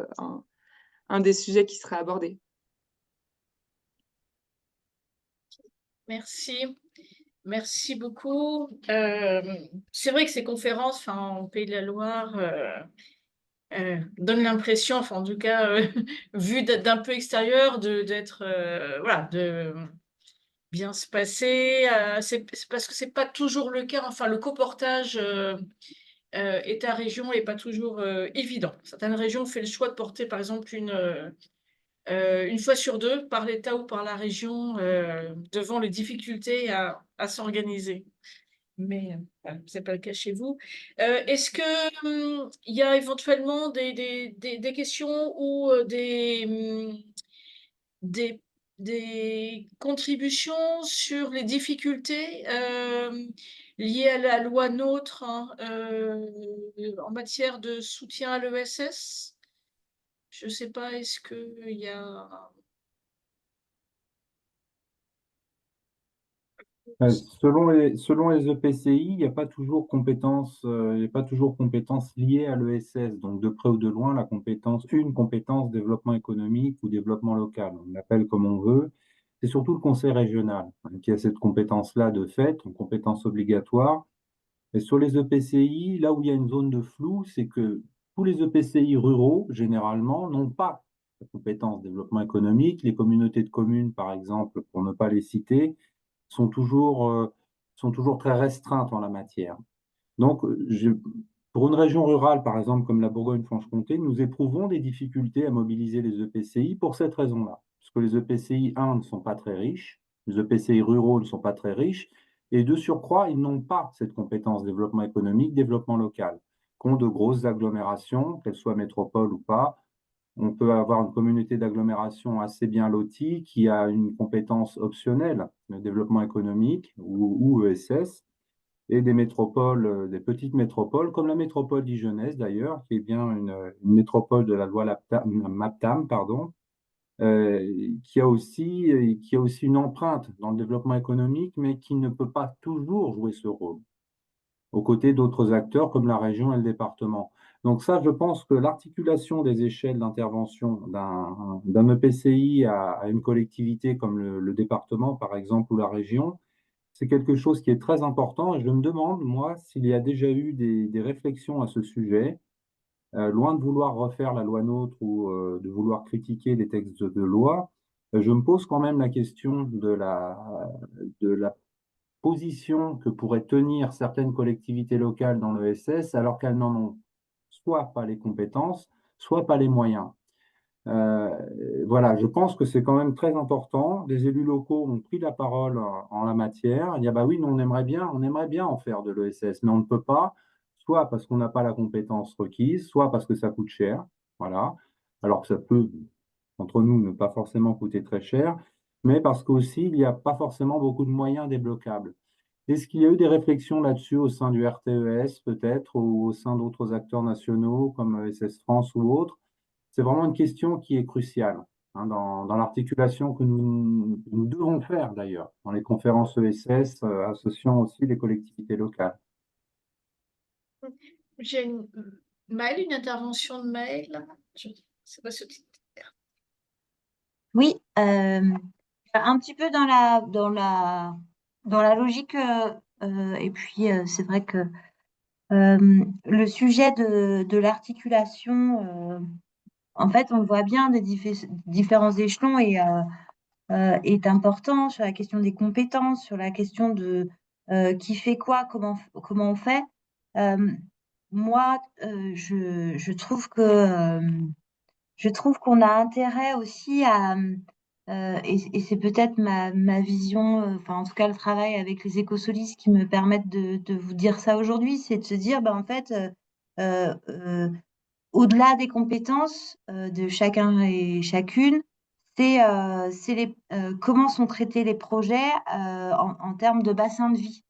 un des sujets qui sera abordé. Merci. Merci beaucoup. C'est vrai que ces conférences en Pays de la Loire donnent l'impression, enfin en tout cas, vu d'un peu extérieur, d'être voilà, de bien se passer. C'est parce que c'est pas toujours le cas. Enfin, le coportage État-région n'est pas toujours évident. Certaines régions font le choix de porter, par exemple, une fois sur deux par l'État ou par la région devant les difficultés à s'organiser. Mais ce n'est pas le cas chez vous. Est-ce qu'il y a éventuellement des questions ou des contributions sur les difficultés liées à la loi NOTRe en matière de soutien à l'ESS? Je ne sais pas, est-ce qu'il y a... Selon les EPCI, il n'y a pas toujours compétences liées à l'ESS. Donc, de près ou de loin, une compétence développement économique ou développement local, on l'appelle comme on veut. C'est surtout le conseil régional qui a cette compétence-là de fait, une compétence obligatoire. Et sur les EPCI, là où il y a une zone de flou, c'est que tous les EPCI ruraux, généralement, n'ont pas la compétence développement économique. Les communautés de communes, par exemple, pour ne pas les citer, sont toujours très restreintes en la matière. Donc, pour une région rurale, par exemple, comme la Bourgogne-Franche-Comté, nous éprouvons des difficultés à mobiliser les EPCI pour cette raison-là. Parce que les EPCI, ne sont pas très riches, les EPCI ruraux ne sont pas très riches, et de surcroît, ils n'ont pas cette compétence développement économique, développement local, qu'ont de grosses agglomérations, qu'elles soient métropoles ou pas. On peut avoir une communauté d'agglomération assez bien lotie qui a une compétence optionnelle, le développement économique ou ESS, et des métropoles, des petites métropoles, comme la métropole dijonnaise d'ailleurs, qui est bien une métropole de la loi MAPTAM, pardon, qui a aussi une empreinte dans le développement économique, mais qui ne peut pas toujours jouer ce rôle, aux côtés d'autres acteurs comme la région et le département. Donc ça, je pense que l'articulation des échelles d'intervention d'un EPCI à une collectivité comme le département, par exemple, ou la région, c'est quelque chose qui est très important. Et je me demande, moi, s'il y a déjà eu des réflexions à ce sujet, loin de vouloir refaire la loi NOTRe ou de vouloir critiquer les textes de loi, je me pose quand même la question de la position que pourraient tenir certaines collectivités locales dans l'ESS alors qu'elles n'en ont soit pas les compétences, soit pas les moyens. Voilà, je pense que c'est quand même très important. Des élus locaux ont pris la parole en la matière. Il y a, bah oui, nous, on aimerait bien en faire de l'ESS, mais on ne peut pas, soit parce qu'on n'a pas la compétence requise, soit parce que ça coûte cher. Voilà. Alors que ça peut, entre nous, ne pas forcément coûter très cher, mais parce qu'aussi, il n'y a pas forcément beaucoup de moyens débloquables. Est-ce qu'il y a eu des réflexions là-dessus au sein du RTES, peut-être, ou au sein d'autres acteurs nationaux comme ESS France ou autres? C'est vraiment une question qui est cruciale dans l'articulation que nous devons faire d'ailleurs dans les conférences ESS, associant aussi les collectivités locales. J'ai une intervention de Maëlle. Je ne sais pas ce titre. Oui, un petit peu dans la logique, et puis c'est vrai que le sujet de l'articulation, en fait, on le voit bien des différents échelons et est important sur la question des compétences, sur la question de qui fait quoi, comment on fait. Moi, je trouve qu'on a intérêt aussi à et c'est peut-être ma vision, enfin en tout cas le travail avec les écosolistes qui me permettent de vous dire ça aujourd'hui, c'est de se dire, en fait, au-delà des compétences de chacun et chacune, c'est comment sont traités les projets en termes de bassin de vie.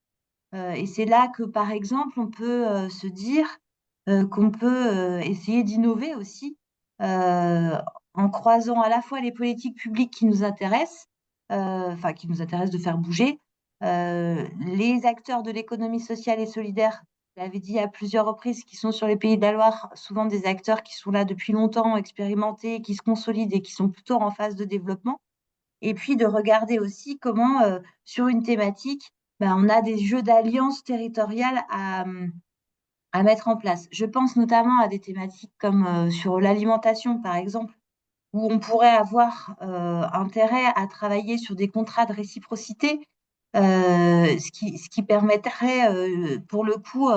Et c'est là que, par exemple, on peut se dire qu'on peut essayer d'innover aussi en croisant à la fois les politiques publiques qui nous intéressent, enfin qui nous intéressent de faire bouger, les acteurs de l'économie sociale et solidaire, je l'avais dit à plusieurs reprises, qui sont sur les Pays de la Loire, souvent des acteurs qui sont là depuis longtemps, expérimentés, qui se consolident et qui sont plutôt en phase de développement. Et puis de regarder aussi comment, sur une thématique, on a des jeux d'alliances territoriales à mettre en place. Je pense notamment à des thématiques comme sur l'alimentation, par exemple, où on pourrait avoir intérêt à travailler sur des contrats de réciprocité, ce qui permettrait, pour le coup,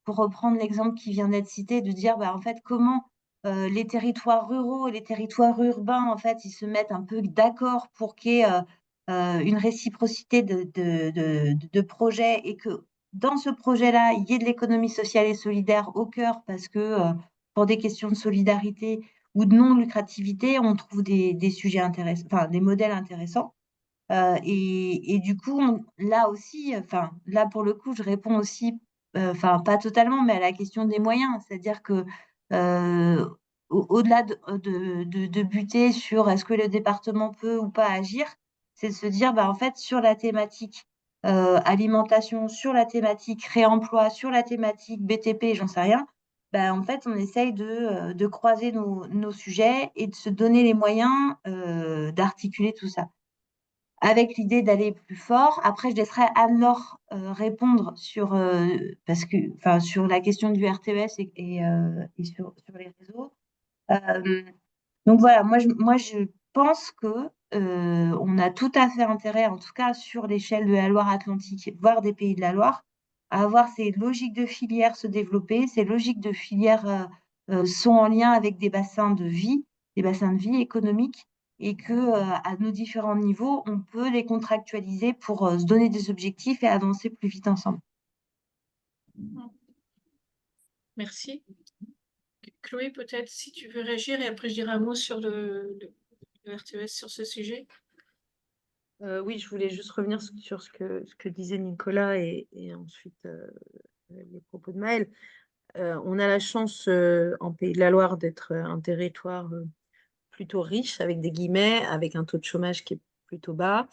pour reprendre l'exemple qui vient d'être cité, de dire en fait comment les territoires ruraux et les territoires urbains, en fait, ils se mettent un peu d'accord pour qu'il y ait une réciprocité de projets et que dans ce projet-là, il y ait de l'économie sociale et solidaire au cœur parce que pour des questions de solidarité ou de non-lucrativité, on trouve des sujets intéressants, enfin des modèles intéressants. Et du coup, là aussi, enfin là pour le coup, je réponds aussi, enfin pas totalement, mais à la question des moyens, c'est-à-dire que au-delà de buter sur est-ce que le département peut ou pas agir, c'est de se dire en fait sur la thématique alimentation, sur la thématique réemploi, sur la thématique BTP, j'en sais rien. En fait, on essaye de croiser nos sujets et de se donner les moyens d'articuler tout ça avec l'idée d'aller plus fort. Après, je laisserai Anne-Laure répondre sur, sur la question du RTES et sur les réseaux. Donc voilà, moi, je pense que on a tout à fait intérêt, en tout cas sur l'échelle de la Loire-Atlantique, voire des Pays de la Loire, à avoir ces logiques de filière se développer. Ces logiques de filière sont en lien avec des bassins de vie économiques, et que à nos différents niveaux, on peut les contractualiser pour se donner des objectifs et avancer plus vite ensemble. Merci. Chloé, peut-être si tu veux réagir et après je dirai un mot sur le RTES sur ce sujet. Oui, je voulais juste revenir sur ce que disait Nicolas et ensuite les propos de Maëlle. On a la chance en Pays de la Loire d'être un territoire plutôt riche, avec des guillemets, avec un taux de chômage qui est plutôt bas,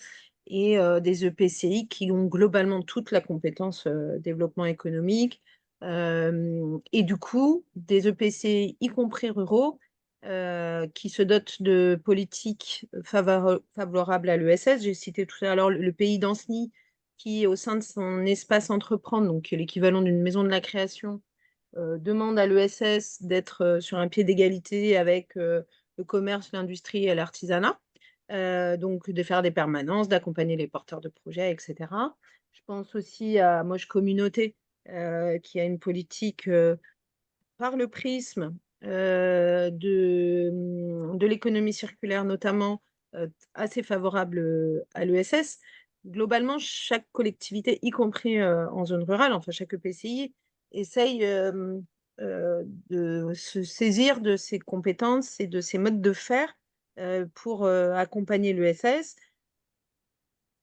et des EPCI qui ont globalement toute la compétence développement économique, et du coup, des EPCI, y compris ruraux, qui se dotent de politiques favorables à l'ESS. J'ai cité tout à l'heure le pays d'Ancenis, qui, au sein de son espace entreprendre, donc l'équivalent d'une maison de la création, demande à l'ESS d'être sur un pied d'égalité avec le commerce, l'industrie et l'artisanat, donc de faire des permanences, d'accompagner les porteurs de projets, etc. Je pense aussi à Moche Communauté, qui a une politique par le prisme de l'économie circulaire notamment, assez favorable à l'ESS. Globalement, chaque collectivité, y compris en zone rurale, enfin chaque EPCI, essaye de se saisir de ses compétences et de ses modes de faire pour accompagner l'ESS.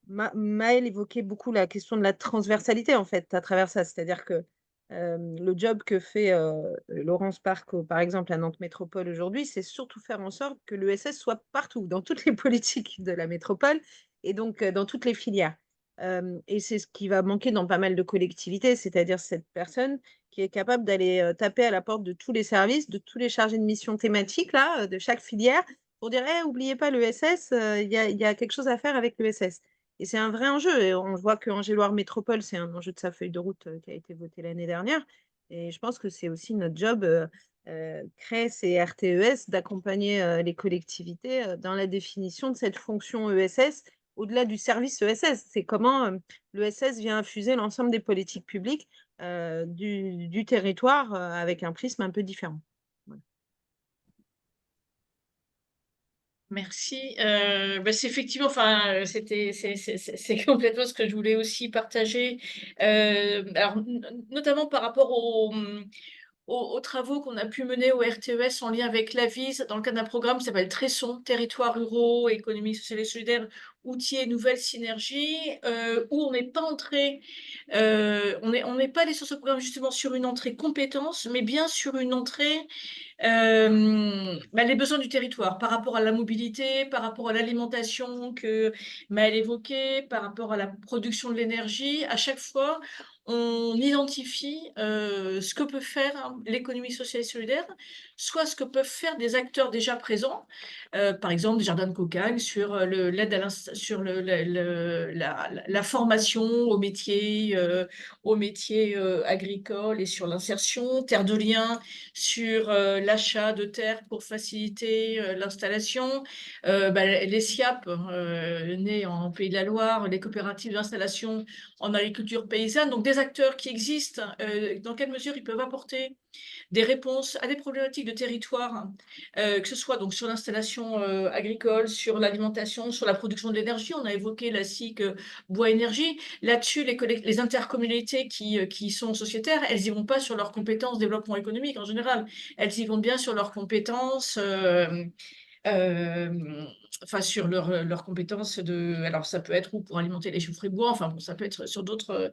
Maëlle évoquait beaucoup la question de la transversalité, en fait, à travers ça. C'est-à-dire que le job que fait Laurence Parc, par exemple, à Nantes Métropole aujourd'hui, c'est surtout faire en sorte que l'ESS soit partout, dans toutes les politiques de la métropole et donc dans toutes les filières. Et c'est ce qui va manquer dans pas mal de collectivités, c'est-à-dire cette personne qui est capable d'aller taper à la porte de tous les services, de tous les chargés de mission thématiques, là, de chaque filière, pour dire «Eh, oubliez pas l'ESS, il y a quelque chose à faire avec l'ESS». Et c'est un vrai enjeu et on voit qu'Angers-Loire Métropole, c'est un enjeu de sa feuille de route qui a été votée l'année dernière, et je pense que c'est aussi notre job, créer ces RTES, d'accompagner les collectivités dans la définition de cette fonction ESS, au-delà du service ESS. C'est comment l'ESS vient infuser l'ensemble des politiques publiques du territoire avec un prisme un peu différent. Voilà. Merci. C'est effectivement, enfin, c'est complètement ce que je voulais aussi partager. Alors, notamment par rapport aux travaux qu'on a pu mener au RTES en lien avec l'AVIS dans le cadre d'un programme qui s'appelle Tresson, Territoires ruraux, économie sociale et solidaire, outils et nouvelles synergies, où on n'est pas entré, on n'est pas allé sur ce programme justement sur une entrée compétence, mais bien sur une entrée les besoins du territoire par rapport à la mobilité, par rapport à l'alimentation que Maëlle évoquait, par rapport à la production de l'énergie. À chaque fois, on identifie ce que peut faire l'économie sociale et solidaire, soit ce que peuvent faire des acteurs déjà présents, par exemple des jardins de cocagne sur l'aide à sur la formation aux métiers agricoles et sur l'insertion, Terre de Liens sur l'achat de terres pour faciliter l'installation, les SIAP nés en Pays de la Loire, les coopératives d'installation en agriculture paysanne, donc des acteurs qui existent, dans quelle mesure ils peuvent apporter des réponses à des problématiques de territoire, que ce soit donc sur l'installation agricole, sur l'alimentation, sur la production de l'énergie. On a évoqué la SIC Bois Énergie. Là-dessus, les intercommunalités qui sont sociétaires, elles n'y vont pas sur leurs compétences développement économique en général. Elles y vont bien sur leurs compétences enfin sur leurs compétences alors ça peut être ou pour alimenter les chaufferies bois, enfin bon, ça peut être sur d'autres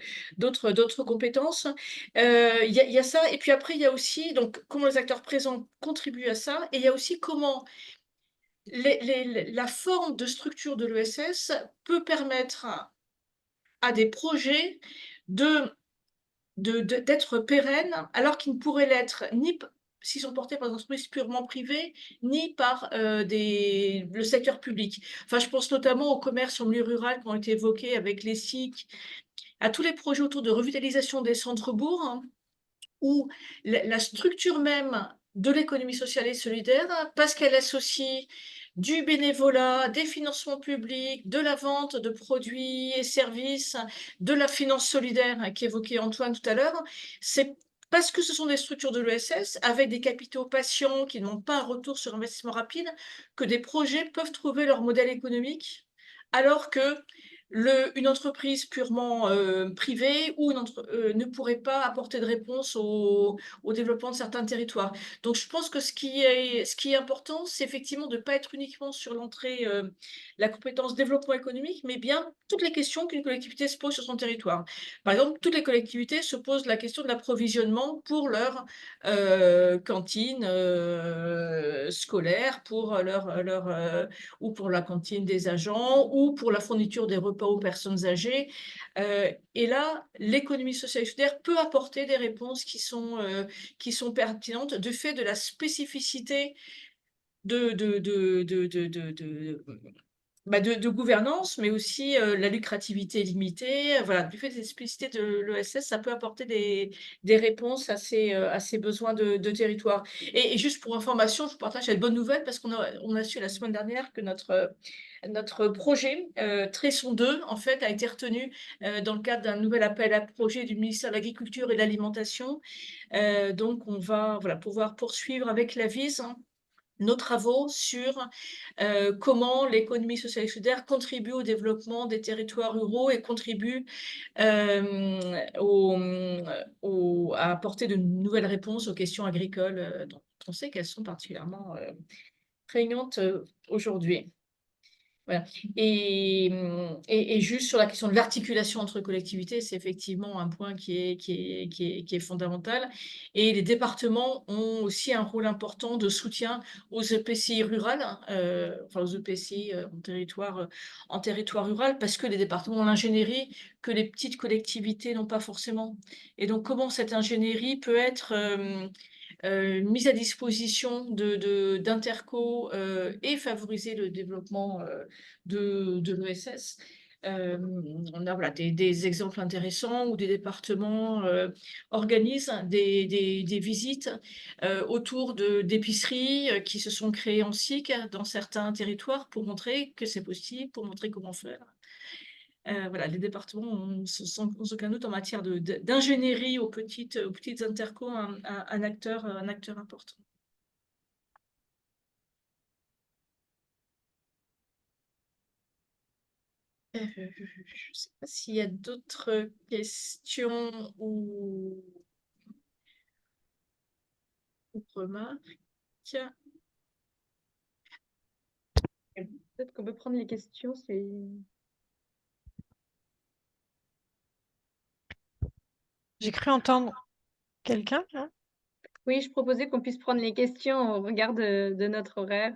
compétences. Il y a ça, et puis après il y a aussi donc comment les acteurs présents contribuent à ça, et il y a aussi comment la forme de structure de l'ESS peut permettre à des projets d'être pérennes, alors qu'ils ne pourraient l'être ni s'ils sont portés par des entreprises purement privées, ni par le secteur public. Enfin, je pense notamment au commerce en milieu rural qui ont été évoqués avec les SIC, à tous les projets autour de revitalisation des centres-bourgs, hein, où la structure même de l'économie sociale et solidaire, parce qu'elle associe du bénévolat, des financements publics, de la vente de produits et services, de la finance solidaire qu'évoquait Antoine tout à l'heure, c'est parce que ce sont des structures de l'ESS avec des capitaux patients qui n'ont pas un retour sur investissement rapide que des projets peuvent trouver leur modèle économique, alors que une entreprise purement privée ou ne pourrait pas apporter de réponse au développement de certains territoires. Donc je pense que ce qui est important, c'est effectivement de ne pas être uniquement sur l'entrée, la compétence développement économique, mais bien toutes les questions qu'une collectivité se pose sur son territoire. Par exemple, toutes les collectivités se posent la question de l'approvisionnement pour leur cantine scolaire, pour ou pour la cantine des agents, ou pour la fourniture des repas aux personnes âgées. Et là, l'économie sociale et solidaire peut apporter des réponses qui sont pertinentes du fait de la spécificité de gouvernance, mais aussi la lucrativité limitée. Voilà, du fait de la spécificité de l'ESS, ça peut apporter des réponses à ces besoins de territoire. Et juste pour information, je vous partage cette bonne nouvelle parce qu'on a su la semaine dernière que notre projet, Tresson 2, en fait, a été retenu dans le cadre d'un nouvel appel à projet du ministère de l'Agriculture et de l'Alimentation. Donc, on va pouvoir poursuivre avec la vise nos travaux sur comment l'économie sociale et solidaire contribue au développement des territoires ruraux et contribue à apporter de nouvelles réponses aux questions agricoles dont on sait qu'elles sont particulièrement prégnantes aujourd'hui. Voilà. Et juste sur la question de l'articulation entre collectivités, c'est effectivement un point qui est fondamental. Et les départements ont aussi un rôle important de soutien aux EPCI rurales, enfin aux EPCI en territoire rural, parce que les départements ont l'ingénierie que les petites collectivités n'ont pas forcément. Et donc, comment cette ingénierie peut être mise à disposition d'Interco et favoriser le développement de l'ESS. On a des exemples intéressants où des départements organisent des visites autour d'épiceries qui se sont créées en SIC dans certains territoires pour montrer que c'est possible, pour montrer comment faire. Voilà, les départements sont sans aucun doute en matière d'ingénierie aux petites intercos un acteur important. Je ne sais pas s'il y a d'autres questions ou remarque. Peut-être qu'on peut prendre les questions. J'ai cru entendre quelqu'un, là. Oui, je proposais qu'on puisse prendre les questions au regard de notre horaire.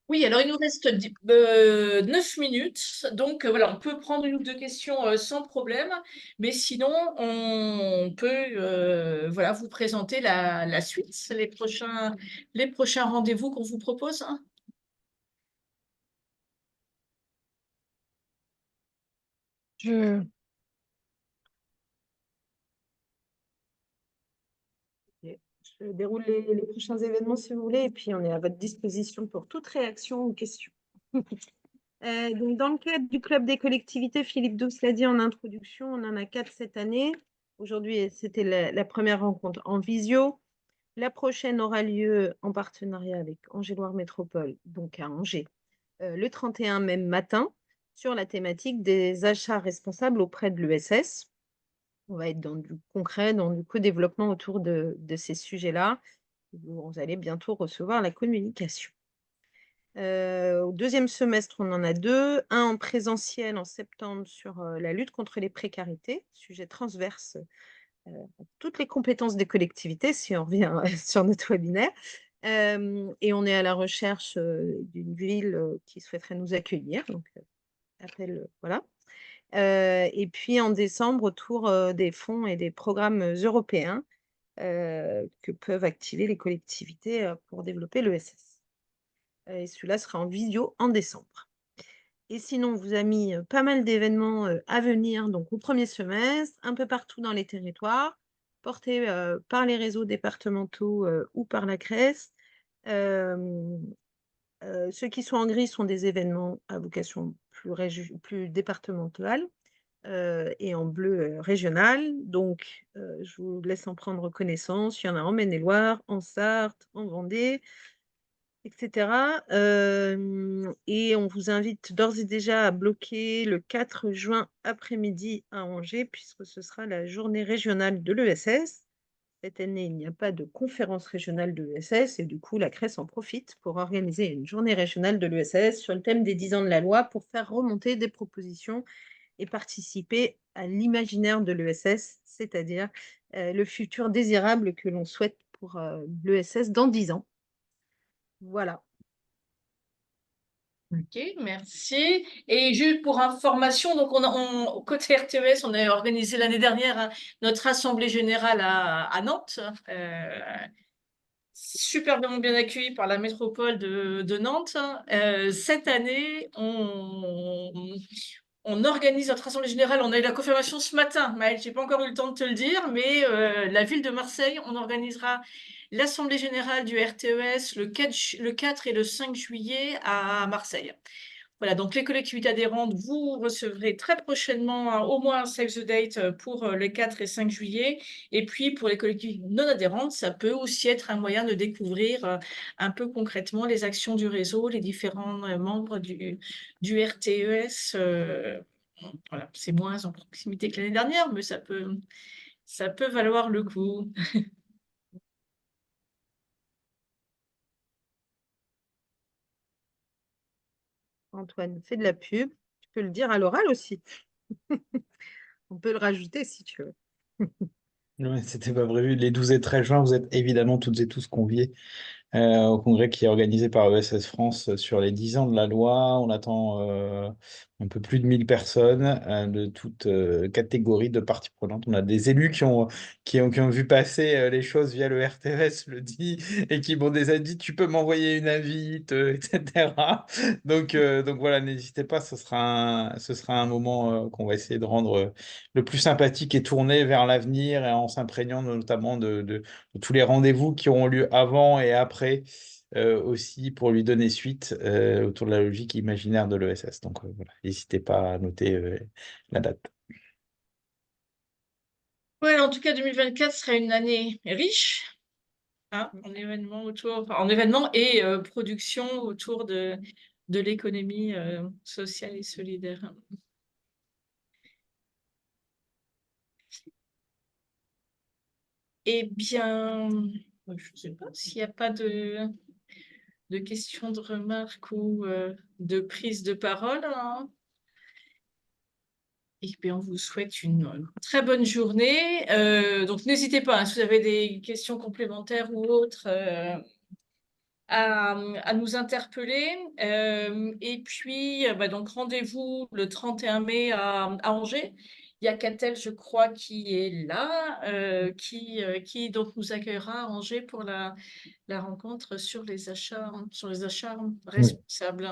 Oui, alors il nous reste 9 minutes, donc voilà, on peut prendre une ou deux questions sans problème, mais sinon on peut voilà, vous présenter la suite, les prochains rendez-vous qu'on vous propose. Je... Je déroule les prochains événements si vous voulez, et puis on est à votre disposition pour toute réaction ou question. Donc, dans le cadre du Club des collectivités, Philippe Douce l'a dit en introduction, on en a 4 cette année. Aujourd'hui, c'était la première rencontre en visio. La prochaine aura lieu en partenariat avec Angers-Loire Métropole, donc à Angers, le 31 même matin, sur la thématique des achats responsables auprès de l'ESS. On va être dans du concret, dans du co-développement autour de ces sujets-là. Vous allez bientôt recevoir la communication. Au deuxième semestre, on en a 2. Un en présentiel en septembre sur la lutte contre les précarités, sujet transverse à toutes les compétences des collectivités, si on revient sur notre webinaire. Et on est à la recherche d'une ville qui souhaiterait nous accueillir. Donc, appel, voilà. Et puis en décembre, autour des fonds et des programmes européens que peuvent activer les collectivités pour développer l'ESS. Et celui-là sera en visio en décembre. Et sinon, on vous a mis pas mal d'événements à venir donc au premier semestre, un peu partout dans les territoires, portés par les réseaux départementaux ou par la CRES. Ceux qui sont en gris sont des événements à vocation plus départementale et en bleu régional. Donc, je vous laisse en prendre connaissance. Il y en a en Maine-et-Loire, en Sarthe, en Vendée, etc. Et on vous invite d'ores et déjà à bloquer le 4 juin après-midi à Angers, puisque ce sera la journée régionale de l'ESS. Cette année, il n'y a pas de conférence régionale de l'ESS et du coup, la CRES en profite pour organiser une journée régionale de l'ESS sur le thème des 10 ans de la loi pour faire remonter des propositions et participer à l'imaginaire de l'ESS, c'est-à-dire le futur désirable que l'on souhaite pour l'ESS dans 10 ans. Voilà. Ok, merci. Et juste pour information, donc côté RTS, on a organisé l'année dernière notre assemblée générale à Nantes. Super bien accueilli par la métropole de Nantes. Cette année, on organise notre assemblée générale. On a eu la confirmation ce matin, Maëlle, je n'ai pas encore eu le temps de te le dire, mais la ville de Marseille, on organisera l'assemblée générale du RTES le 4 et le 5 juillet à Marseille. Voilà, donc les collectivités adhérentes, vous recevrez très prochainement au moins un Save the Date pour les 4 et 5 juillet. Et puis pour les collectivités non adhérentes, ça peut aussi être un moyen de découvrir un peu concrètement les actions du réseau, les différents membres du RTES. Voilà, c'est moins en proximité que l'année dernière, mais ça peut valoir le coup. Antoine, fais de la pub. Tu peux le dire à l'oral aussi. On peut le rajouter si tu veux. Ouais, c'était pas prévu. Les 12 et 13 juin, vous êtes évidemment toutes et tous conviés au congrès qui est organisé par ESS France sur les 10 ans de la loi. On attend un peu plus de 1000 personnes de toutes catégories de parties prenantes. On a des élus qui ont vu passer les choses via le RTS le dit et qui m'ont déjà dit tu peux m'envoyer une invite, etc. Donc voilà, n'hésitez pas, ce sera un moment qu'on va essayer de rendre le plus sympathique et tourné vers l'avenir et en s'imprégnant notamment de tous les rendez-vous qui auront lieu avant et après aussi pour lui donner suite autour de la logique imaginaire de l'ESS. Donc voilà, n'hésitez pas à noter la date. Ouais, en tout cas, 2024 sera une année riche en événements et production autour de l'économie sociale et solidaire. « Eh bien, je ne sais pas s'il n'y a pas de questions, de remarques ou de prise de parole, hein. Et bien, on vous souhaite une très bonne journée. Donc, n'hésitez pas, hein, si vous avez des questions complémentaires ou autres, à nous interpeller. Et puis, donc, rendez-vous le 31 mai à Angers. Il y a Catel, je crois, qui est là, qui donc nous accueillera à Angers pour la rencontre sur les achats Oui. responsables.